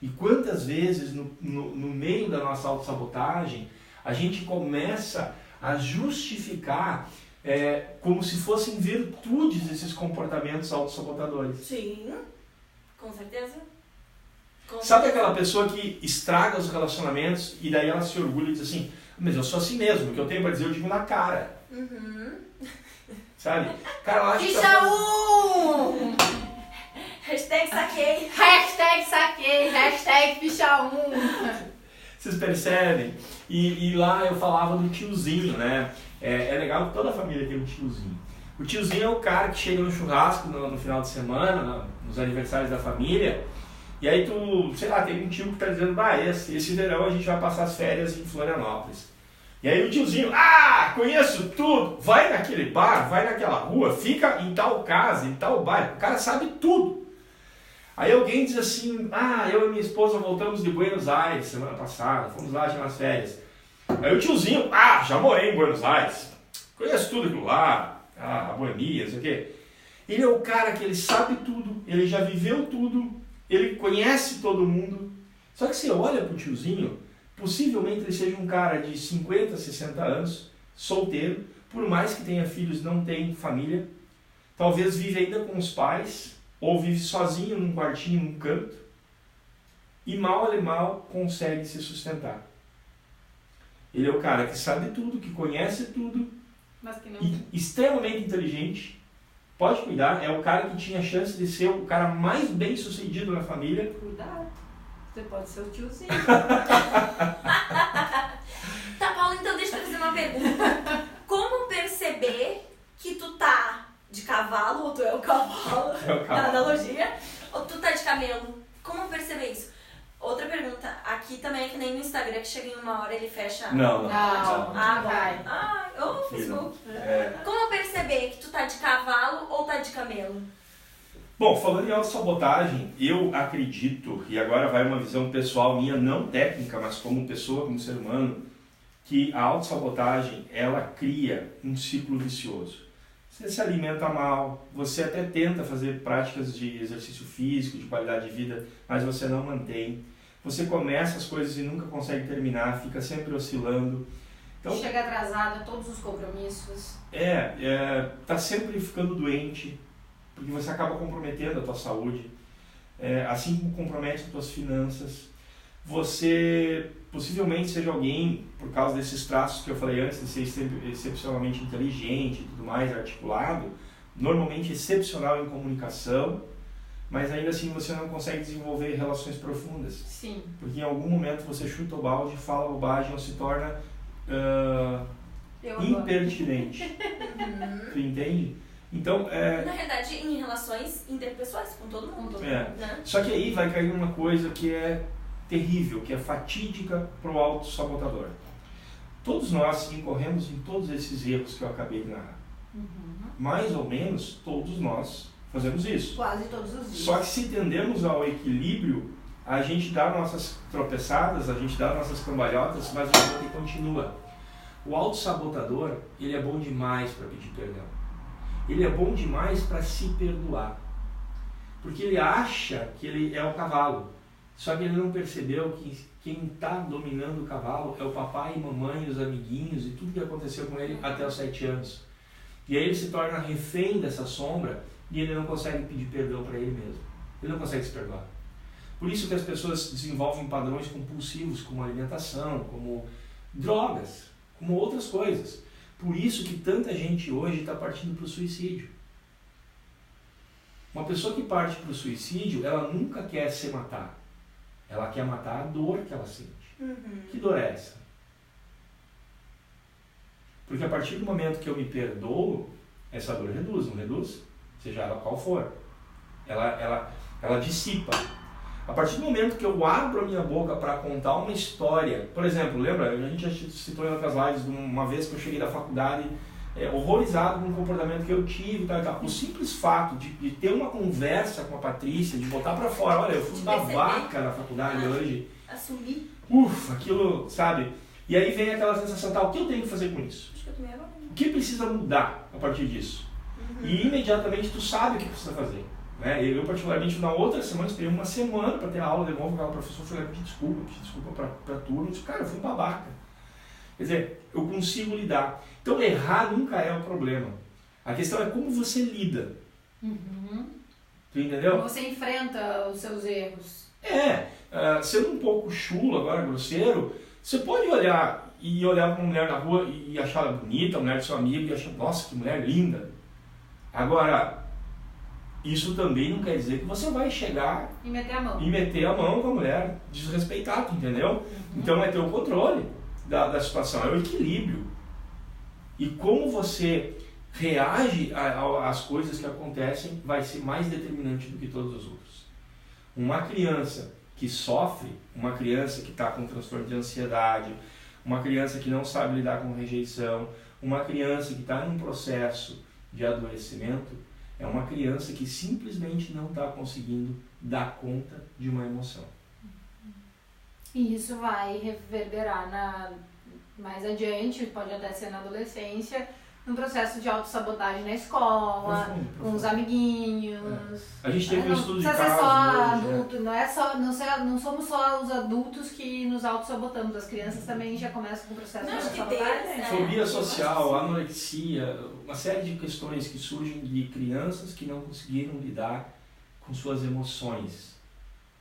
E quantas vezes no meio da nossa autossabotagem a gente começa a justificar como se fossem virtudes esses comportamentos autossabotadores. Sim. Com certeza. Sabe aquela pessoa que estraga os relacionamentos e daí ela se orgulha e diz assim, mas eu sou assim mesmo, o que eu tenho pra dizer eu digo na cara. Sabe? Cara, eu acho Ficha 1! Hashtag saquei. Hashtag saquei. Hashtag ficha 1. Vocês percebem? E lá eu falava do tiozinho, né? É legal que toda a família tem um tiozinho. O tiozinho é o cara que chega no churrasco no final de semana, nos aniversários da família, e aí tu, sei lá, tem um tio que tá dizendo, esse verão a gente vai passar as férias em Florianópolis. E aí o tiozinho, conheço tudo, vai naquele bar, vai naquela rua, fica em tal casa, em tal bairro, o cara sabe tudo. Aí alguém diz assim, eu e minha esposa voltamos de Buenos Aires semana passada, fomos lá tirar as férias. Aí o tiozinho, já morei em Buenos Aires, conheço tudo aquilo lá, a boemia, não sei o quê. Ele é o cara que ele sabe tudo, ele já viveu tudo, ele conhece todo mundo. Só que você olha pro tiozinho, possivelmente ele seja um cara de 50, 60 anos, solteiro, por mais que tenha filhos, não tem família, talvez vive ainda com os pais, ou vive sozinho num quartinho, num canto, e mal consegue se sustentar. Ele é o cara que sabe tudo, que conhece tudo, mas que não... e extremamente inteligente, pode cuidar, é o cara que tinha a chance de ser o cara mais bem sucedido na família. Cuidado, você pode ser o tiozinho. Tá, Paulo, então deixa eu fazer uma pergunta. Como perceber que tu tá de cavalo, ou tu é o cavalo, na analogia, ou tu tá de camelo? Como perceber isso? Outra pergunta, aqui também é que nem no Instagram, que chega em uma hora ele fecha... Não. Vai. Ou no Facebook. É. Como perceber que tu tá de cavalo ou tá de camelo? Bom, falando em autossabotagem, eu acredito, e agora vai uma visão pessoal minha, não técnica, mas como pessoa, como ser humano, que a autossabotagem, ela cria um ciclo vicioso. Você se alimenta mal, você até tenta fazer práticas de exercício físico, de qualidade de vida, mas você não mantém. Você começa as coisas e nunca consegue terminar, fica sempre oscilando. Então, chega atrasado a todos os compromissos. Tá sempre ficando doente, porque você acaba comprometendo a tua saúde, assim como compromete as tuas finanças. Você possivelmente seja alguém, por causa desses traços que eu falei antes, de ser excepcionalmente inteligente e tudo mais, articulado, normalmente excepcional em comunicação, mas ainda assim você não consegue desenvolver relações profundas. Sim. Porque em algum momento você chuta o balde, fala bobagem ou se torna impertinente. Tu entende? Então, na realidade, em relações interpessoais, com todo mundo. Né? Só que aí vai cair uma coisa que é terrível, que é fatídica para o autossabotador. Todos nós incorremos em todos esses erros que eu acabei de narrar. Mais ou menos, todos nós fazemos isso. Quase todos os dias. Só que se tendemos ao equilíbrio, a gente dá nossas tropeçadas, a gente dá nossas cambalhotas, mas o outro continua. O autossabotador, ele é bom demais para pedir perdão. Ele é bom demais para se perdoar. Porque ele acha que ele é o cavalo. Só que ele não percebeu que quem está dominando o cavalo é o papai, mamãe, os amiguinhos e tudo que aconteceu com ele até os 7 anos. E aí ele se torna refém dessa sombra e ele não consegue pedir perdão para ele mesmo. Ele não consegue se perdoar. Por isso que as pessoas desenvolvem padrões compulsivos, como alimentação, como drogas, como outras coisas. Por isso que tanta gente hoje está partindo para o suicídio. Uma pessoa que parte para o suicídio, ela nunca quer se matar. Ela quer matar a dor que ela sente. Que dor é essa? Porque a partir do momento que eu me perdoo, essa dor reduz, não reduz? Seja ela qual for. Ela dissipa. A partir do momento que eu abro a minha boca para contar uma história, por exemplo, lembra? A gente já citou em outras lives, uma vez que eu cheguei da faculdade horrorizado com o comportamento que eu tive e tal, e tal. O simples fato de ter uma conversa com a Patrícia, de botar pra fora, olha, eu fui babaca na faculdade hoje. Assumir. Aquilo, sabe? E aí vem aquela sensação, o que eu tenho que fazer com isso? Acho que eu também O que precisa mudar a partir disso? E imediatamente tu sabe o que precisa fazer. Né? Eu particularmente, na outra semana, esperei uma semana para ter a aula de novo, aquela professora foi lá pedir desculpa pra turma, eu disse, cara, eu fui babaca. Quer dizer, eu consigo lidar. Então, errar nunca é o problema. A questão é como você lida. Tu entendeu? Como você enfrenta os seus erros. Sendo um pouco chulo, agora grosseiro, você pode olhar para uma mulher na rua e achar ela bonita, a mulher do seu amigo, e achar, nossa, que mulher linda. Agora, isso também não quer dizer que você vai chegar e meter a mão. Com a mulher, desrespeitar, tu entendeu? Então é ter o controle da situação, é o equilíbrio. E como você reage às coisas que acontecem vai ser mais determinante do que todos os outros. Uma criança que sofre, uma criança que está com transtorno de ansiedade, uma criança que não sabe lidar com rejeição, uma criança que está num processo de adoecimento, é uma criança que simplesmente não está conseguindo dar conta de uma emoção. E isso vai reverberar mais adiante, pode até ser na adolescência, num processo de autossabotagem na escola, Profundo. com os amiguinhos. A gente teve um estudo de caso. Não casos precisa ser só hoje, adulto, não somos só os adultos que nos autossabotamos, as crianças também já começam com o processo de autossabotagem. Fobia social, anorexia, uma série de questões que surgem de crianças que não conseguiram lidar com suas emoções.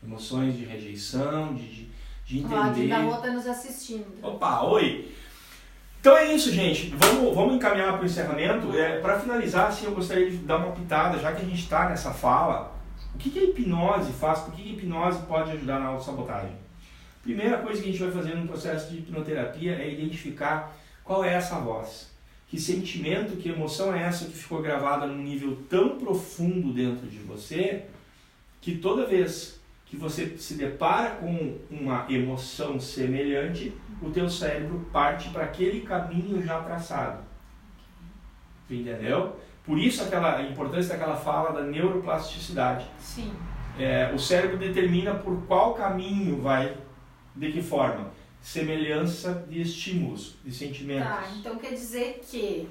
Emoções de rejeição, de entender... A Dinda tá nos assistindo. Opa, oi! Então é isso, gente. Vamos encaminhar para o encerramento. Para finalizar, assim, eu gostaria de dar uma pitada, já que a gente está nessa fala, o que a hipnose faz? Por que a hipnose pode ajudar na autossabotagem? Primeira coisa que a gente vai fazer no processo de hipnoterapia é identificar qual é essa voz. Que sentimento, que emoção é essa que ficou gravada num nível tão profundo dentro de você, que toda vez que você se depara com uma emoção semelhante, o teu cérebro parte para aquele caminho já traçado. Entendeu? Por isso a importância daquela fala da neuroplasticidade. Sim. O cérebro determina por qual caminho vai, de que forma? Semelhança de estímulos, de sentimentos. Tá, então quer dizer que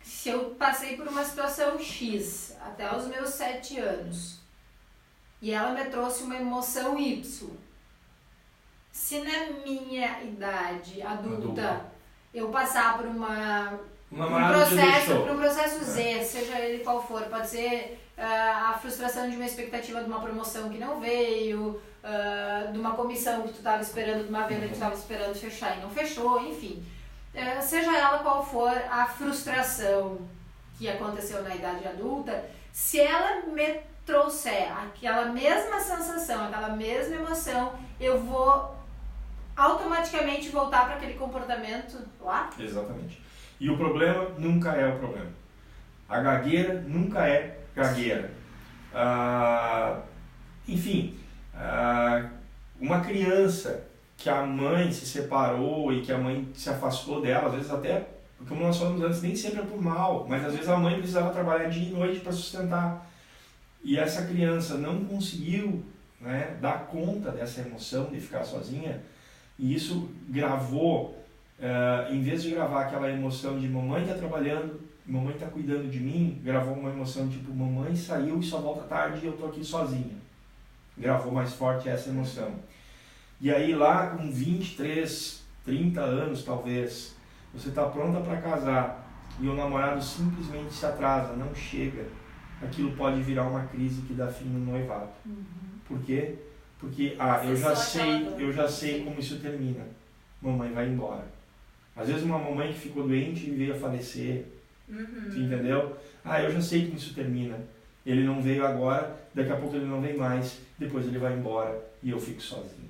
se eu passei por uma situação X até os meus 7 anos e ela me trouxe uma emoção Y, se na minha idade adulta eu passar por um processo Z, seja ele qual for, pode ser a frustração de uma expectativa de uma promoção que não veio, de uma comissão que tu estava esperando, de uma venda que tu estava esperando fechar e não fechou, enfim. Seja ela qual for a frustração que aconteceu na idade adulta, se ela me trouxer aquela mesma sensação, aquela mesma emoção, eu vou automaticamente voltar para aquele comportamento lá? Exatamente. E o problema nunca é o problema. A gagueira nunca é gagueira. Enfim, uma criança que a mãe se separou e que a mãe se afastou dela, às vezes até, como nós falamos antes, nem sempre é por mal, mas às vezes a mãe precisava trabalhar dia e noite para sustentar. E essa criança não conseguiu, né, dar conta dessa emoção de ficar sozinha, e isso gravou, em vez de gravar aquela emoção de mamãe está trabalhando, mamãe está cuidando de mim, gravou uma emoção tipo mamãe saiu e só volta tarde e eu estou aqui sozinha. Gravou mais forte essa emoção. E aí lá com 23, 30 anos talvez, você está pronta para casar e o namorado simplesmente se atrasa, não chega. Aquilo pode virar uma crise que dá fim no noivado. Por quê? Porque eu já sei como isso termina. Mamãe vai embora. Às vezes uma mamãe que ficou doente e veio a falecer. Você entendeu? Eu já sei como isso termina. Ele não veio agora, daqui a pouco ele não vem mais, depois ele vai embora e eu fico sozinho.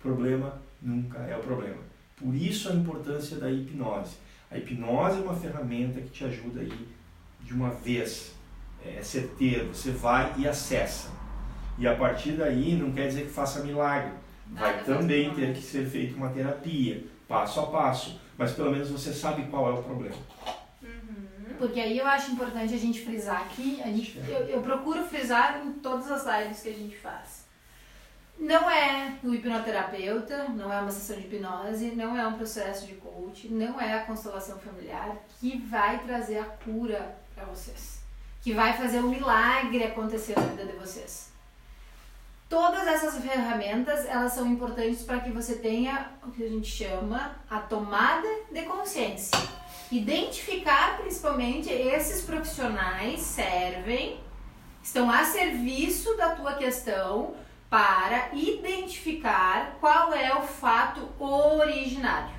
Problema nunca é o problema. Por isso a importância da hipnose. A hipnose é uma ferramenta que te ajuda aí de uma vez. É certeiro, você vai e acessa. E a partir daí não quer dizer que faça milagre. Vai também ter que ser feita uma terapia, passo a passo. Mas pelo menos você sabe qual é o problema. Porque aí eu acho importante a gente frisar aqui, eu procuro frisar em todas as lives que a gente faz. Não é o hipnoterapeuta, não é uma sessão de hipnose, não é um processo de coach, não é a constelação familiar que vai trazer a cura para vocês, que vai fazer um milagre acontecer na vida de vocês. Todas essas ferramentas, elas são importantes para que você tenha o que a gente chama a tomada de consciência. Identificar principalmente esses profissionais estão a serviço da tua questão para identificar qual é o fato originário,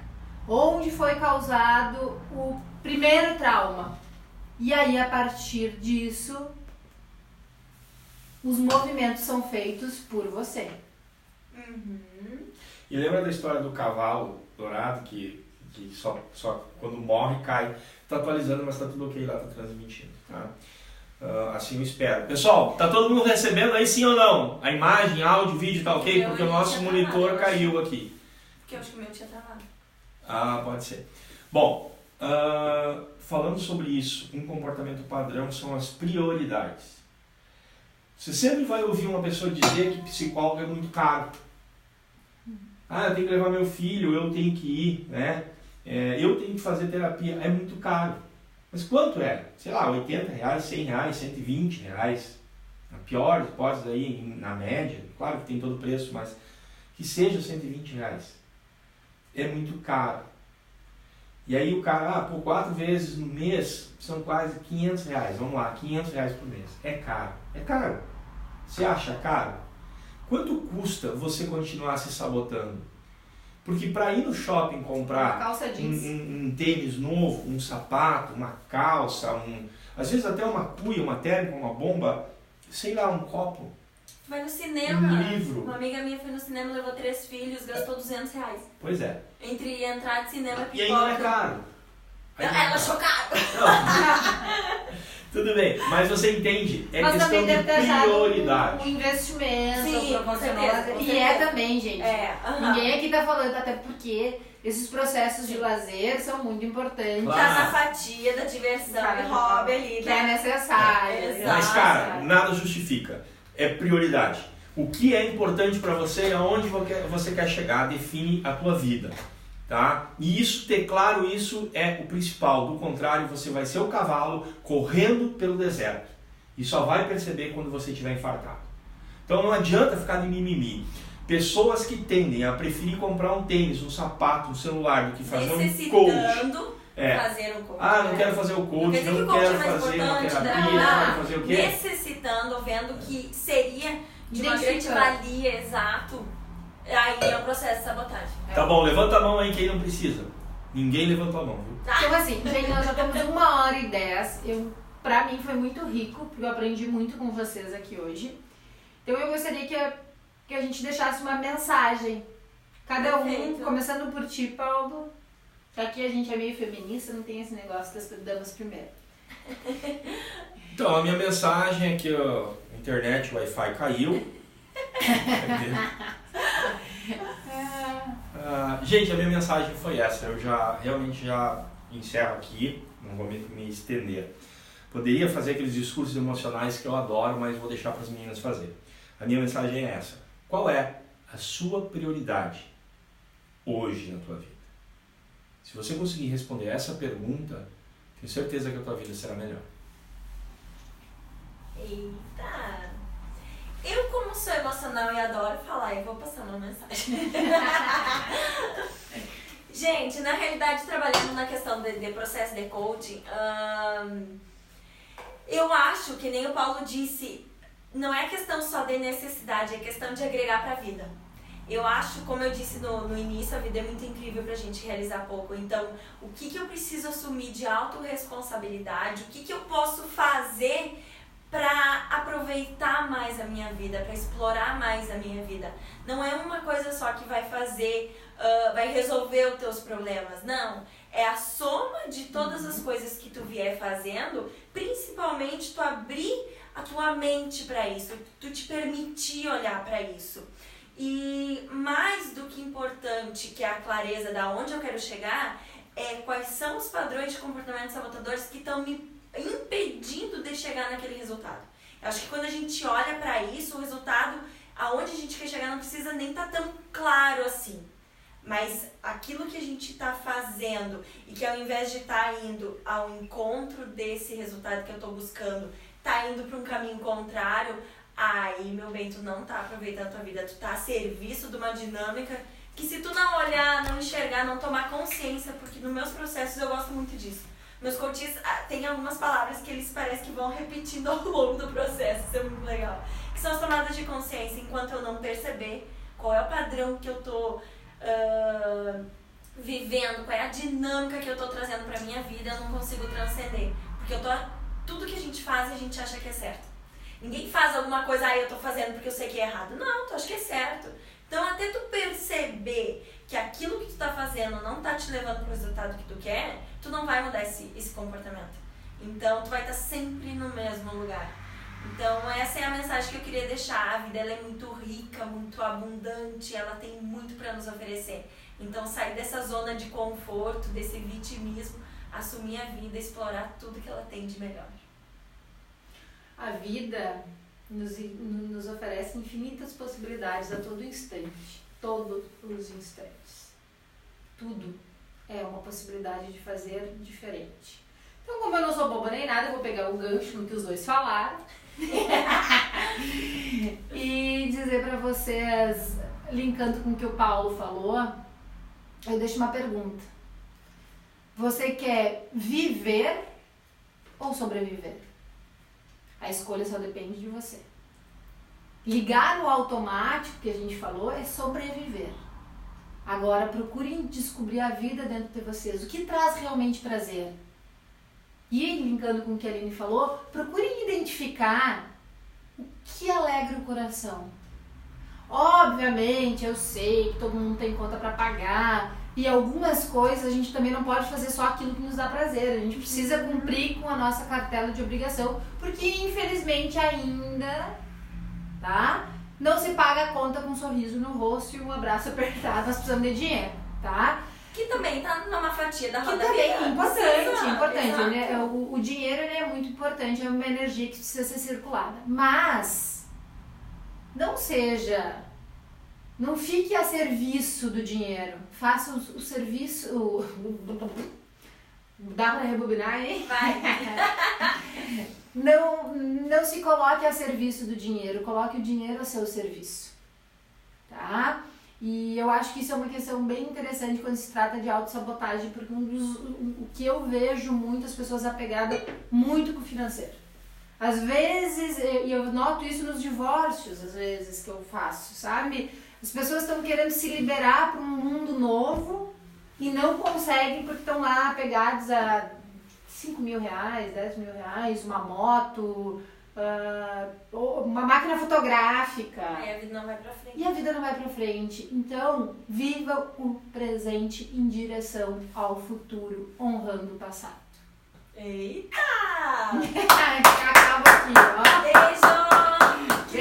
onde foi causado o primeiro trauma. E aí, a partir disso, os movimentos são feitos por você. E lembra da história do cavalo dourado que só quando morre cai? Tá atualizando, mas tá tudo ok lá, tá transmitindo, tá? Assim eu espero. Pessoal, tá todo mundo recebendo aí sim ou não? A imagem, áudio, vídeo tá ok? Porque o nosso monitor caiu aqui. Porque eu acho que o meu tinha travado. Ah, pode ser. Bom, falando sobre isso, um comportamento padrão são as prioridades. Você sempre vai ouvir uma pessoa dizer que psicólogo é muito caro. Ah, eu tenho que levar meu filho, eu tenho que ir, né? Eu tenho que fazer terapia, é muito caro. Mas quanto é? Sei lá, R$80, R$100, R$120. A pior hipótese aí, na média, claro que tem todo o preço, mas que seja R$120. É muito caro. E aí o cara, por 4 vezes no mês, são quase R$500. Vamos lá, R$500 por mês. É caro. É caro. Você acha caro? Quanto custa você continuar se sabotando? Porque para ir no shopping comprar um tênis novo, um sapato, uma calça, às vezes até uma cuia, uma térmica, uma bomba, sei lá, um copo. Vai no cinema. Um livro. Uma amiga minha foi no cinema, levou 3 filhos, gastou R$200. Pois é. Entre entrar de cinema e pipoca. E aí não é caro. Ela chocada. Tudo bem, mas você entende, mas questão também deve ter de prioridade. Um investimento. Sim, proporcional. com certeza. E é também, gente. Ninguém aqui tá falando, até porque esses processos de lazer são muito importantes. Claro. Tá na fatia da diversão e hobby ali. Que é necessário. Mas, cara, nada justifica. É prioridade. O que é importante para você e aonde você quer chegar define a tua vida. Tá? E isso, ter claro isso é o principal. Do contrário, você vai ser o cavalo correndo pelo deserto. E só vai perceber quando você estiver infartado. Então não adianta ficar de mimimi. Pessoas que tendem a preferir comprar um tênis, um sapato, um celular do que fazer um coach. Necessitando fazer um coach. Ah, não quero fazer o coach, não quero fazer uma terapia, não quero fazer o quê? Necessitando, vendo que seria de uma grande valia, exato. Aí é um processo de sabotagem. Tá bom, levanta a mão aí quem não precisa. Ninguém levantou a mão, viu? Então assim, gente, nós já estamos 1h10. Pra mim foi muito rico, porque eu aprendi muito com vocês aqui hoje. Então eu gostaria que a gente deixasse uma mensagem. Cada um, começando por ti, Paulo. Que aqui a gente é meio feminista, não tem esse negócio das damas primeiro. Então, a minha mensagem é que a internet, o Wi-Fi caiu. Gente, a minha mensagem foi essa. Eu realmente já encerro aqui, não vou me estender. Poderia fazer aqueles discursos emocionais que eu adoro, mas vou deixar para as meninas fazer. A minha mensagem é essa. Qual é a sua prioridade hoje na tua vida? Se você conseguir responder essa pergunta, tenho certeza que a tua vida será melhor. Eita! Eu, como sou emocional e adoro falar, eu vou passar uma mensagem. Gente, na realidade, trabalhando na questão de processo de coaching, eu acho que nem o Paulo disse, não é questão só de necessidade, é questão de agregar para a vida. Eu acho, como eu disse no início, a vida é muito incrível pra gente realizar pouco. Então, o que eu preciso assumir de autorresponsabilidade, o que eu posso fazer para aproveitar mais a minha vida, para explorar mais a minha vida. Não é uma coisa só que vai fazer, vai resolver os teus problemas, não. É a soma de todas as coisas que tu vier fazendo, principalmente tu abrir a tua mente para isso, tu te permitir olhar para isso. E mais do que importante, que é a clareza da onde eu quero chegar, é quais são os padrões de comportamentos sabotadores que estão me impedindo de chegar naquele resultado. Eu acho que quando a gente olha para isso, o resultado, aonde a gente quer chegar, não precisa nem estar tão claro assim. Mas aquilo que a gente está fazendo e que ao invés de estar indo ao encontro desse resultado que eu estou buscando, está indo para um caminho contrário, aí, meu bem, tu não tá aproveitando a tua vida, tu tá a serviço de uma dinâmica que se tu não olhar, não enxergar, não tomar consciência, porque nos meus processos eu gosto muito disso. Meus coaches têm algumas palavras que eles parecem que vão repetindo ao longo do processo, isso é muito legal. Que são as tomadas de consciência, enquanto eu não perceber qual é o padrão que eu tô vivendo, qual é a dinâmica que eu tô trazendo pra minha vida, eu não consigo transcender. Porque tudo que a gente faz, a gente acha que é certo. Ninguém faz alguma coisa, eu tô fazendo porque eu sei que é errado. Não, tu acha que é certo. Então, até tu perceber que aquilo que tu tá fazendo não tá te levando pro resultado que tu quer, tu não vai mudar esse comportamento. Então, tu vai estar sempre no mesmo lugar. Então, essa é a mensagem que eu queria deixar. A vida ela é muito rica, muito abundante, ela tem muito para nos oferecer. Então sair dessa zona de conforto, desse vitimismo, assumir a vida, explorar tudo que ela tem de melhor. A vida nos oferece infinitas possibilidades a todo instante. Todos os instantes. Tudo é uma possibilidade de fazer diferente. Então, como eu não sou boba nem nada, eu vou pegar o gancho no que os dois falaram e dizer pra vocês, linkando com o que o Paulo falou, eu deixo uma pergunta. Você quer viver ou sobreviver? A escolha só depende de você. Ligar no automático, que a gente falou, é sobreviver. Agora, procurem descobrir a vida dentro de vocês. O que traz realmente prazer? E, linkando com o que a Aline falou, procurem identificar o que alegra o coração. Obviamente, eu sei que todo mundo tem conta para pagar e algumas coisas a gente também não pode fazer só aquilo que nos dá prazer. A gente precisa cumprir com a nossa cartela de obrigação, porque infelizmente ainda, tá? Não se paga a conta com um sorriso no rosto e um abraço apertado, nós precisamos de dinheiro, tá? Que também tá numa fatia da roda Que também é importante. importante. Né? O dinheiro ele é muito importante, é uma energia que precisa ser circulada. Mas não fique a serviço do dinheiro. Faça o serviço. Dá pra rebobinar aí? Vai. Não se coloque a serviço do dinheiro, coloque o dinheiro a seu serviço. Tá? E eu acho que isso é uma questão bem interessante quando se trata de autossabotagem, porque o que eu vejo muitas pessoas apegadas muito com o financeiro. Às vezes, e eu noto isso nos divórcios, às vezes, que eu faço, sabe? As pessoas estão querendo se liberar para um mundo novo e não conseguem porque estão lá apegados a 5 mil reais, 10 mil reais, uma moto, uma máquina fotográfica. Aí a vida não vai pra frente. E a vida não vai pra frente. Então, viva o presente em direção ao futuro, honrando o passado. Eita! Acaba aqui, ó. Beijo!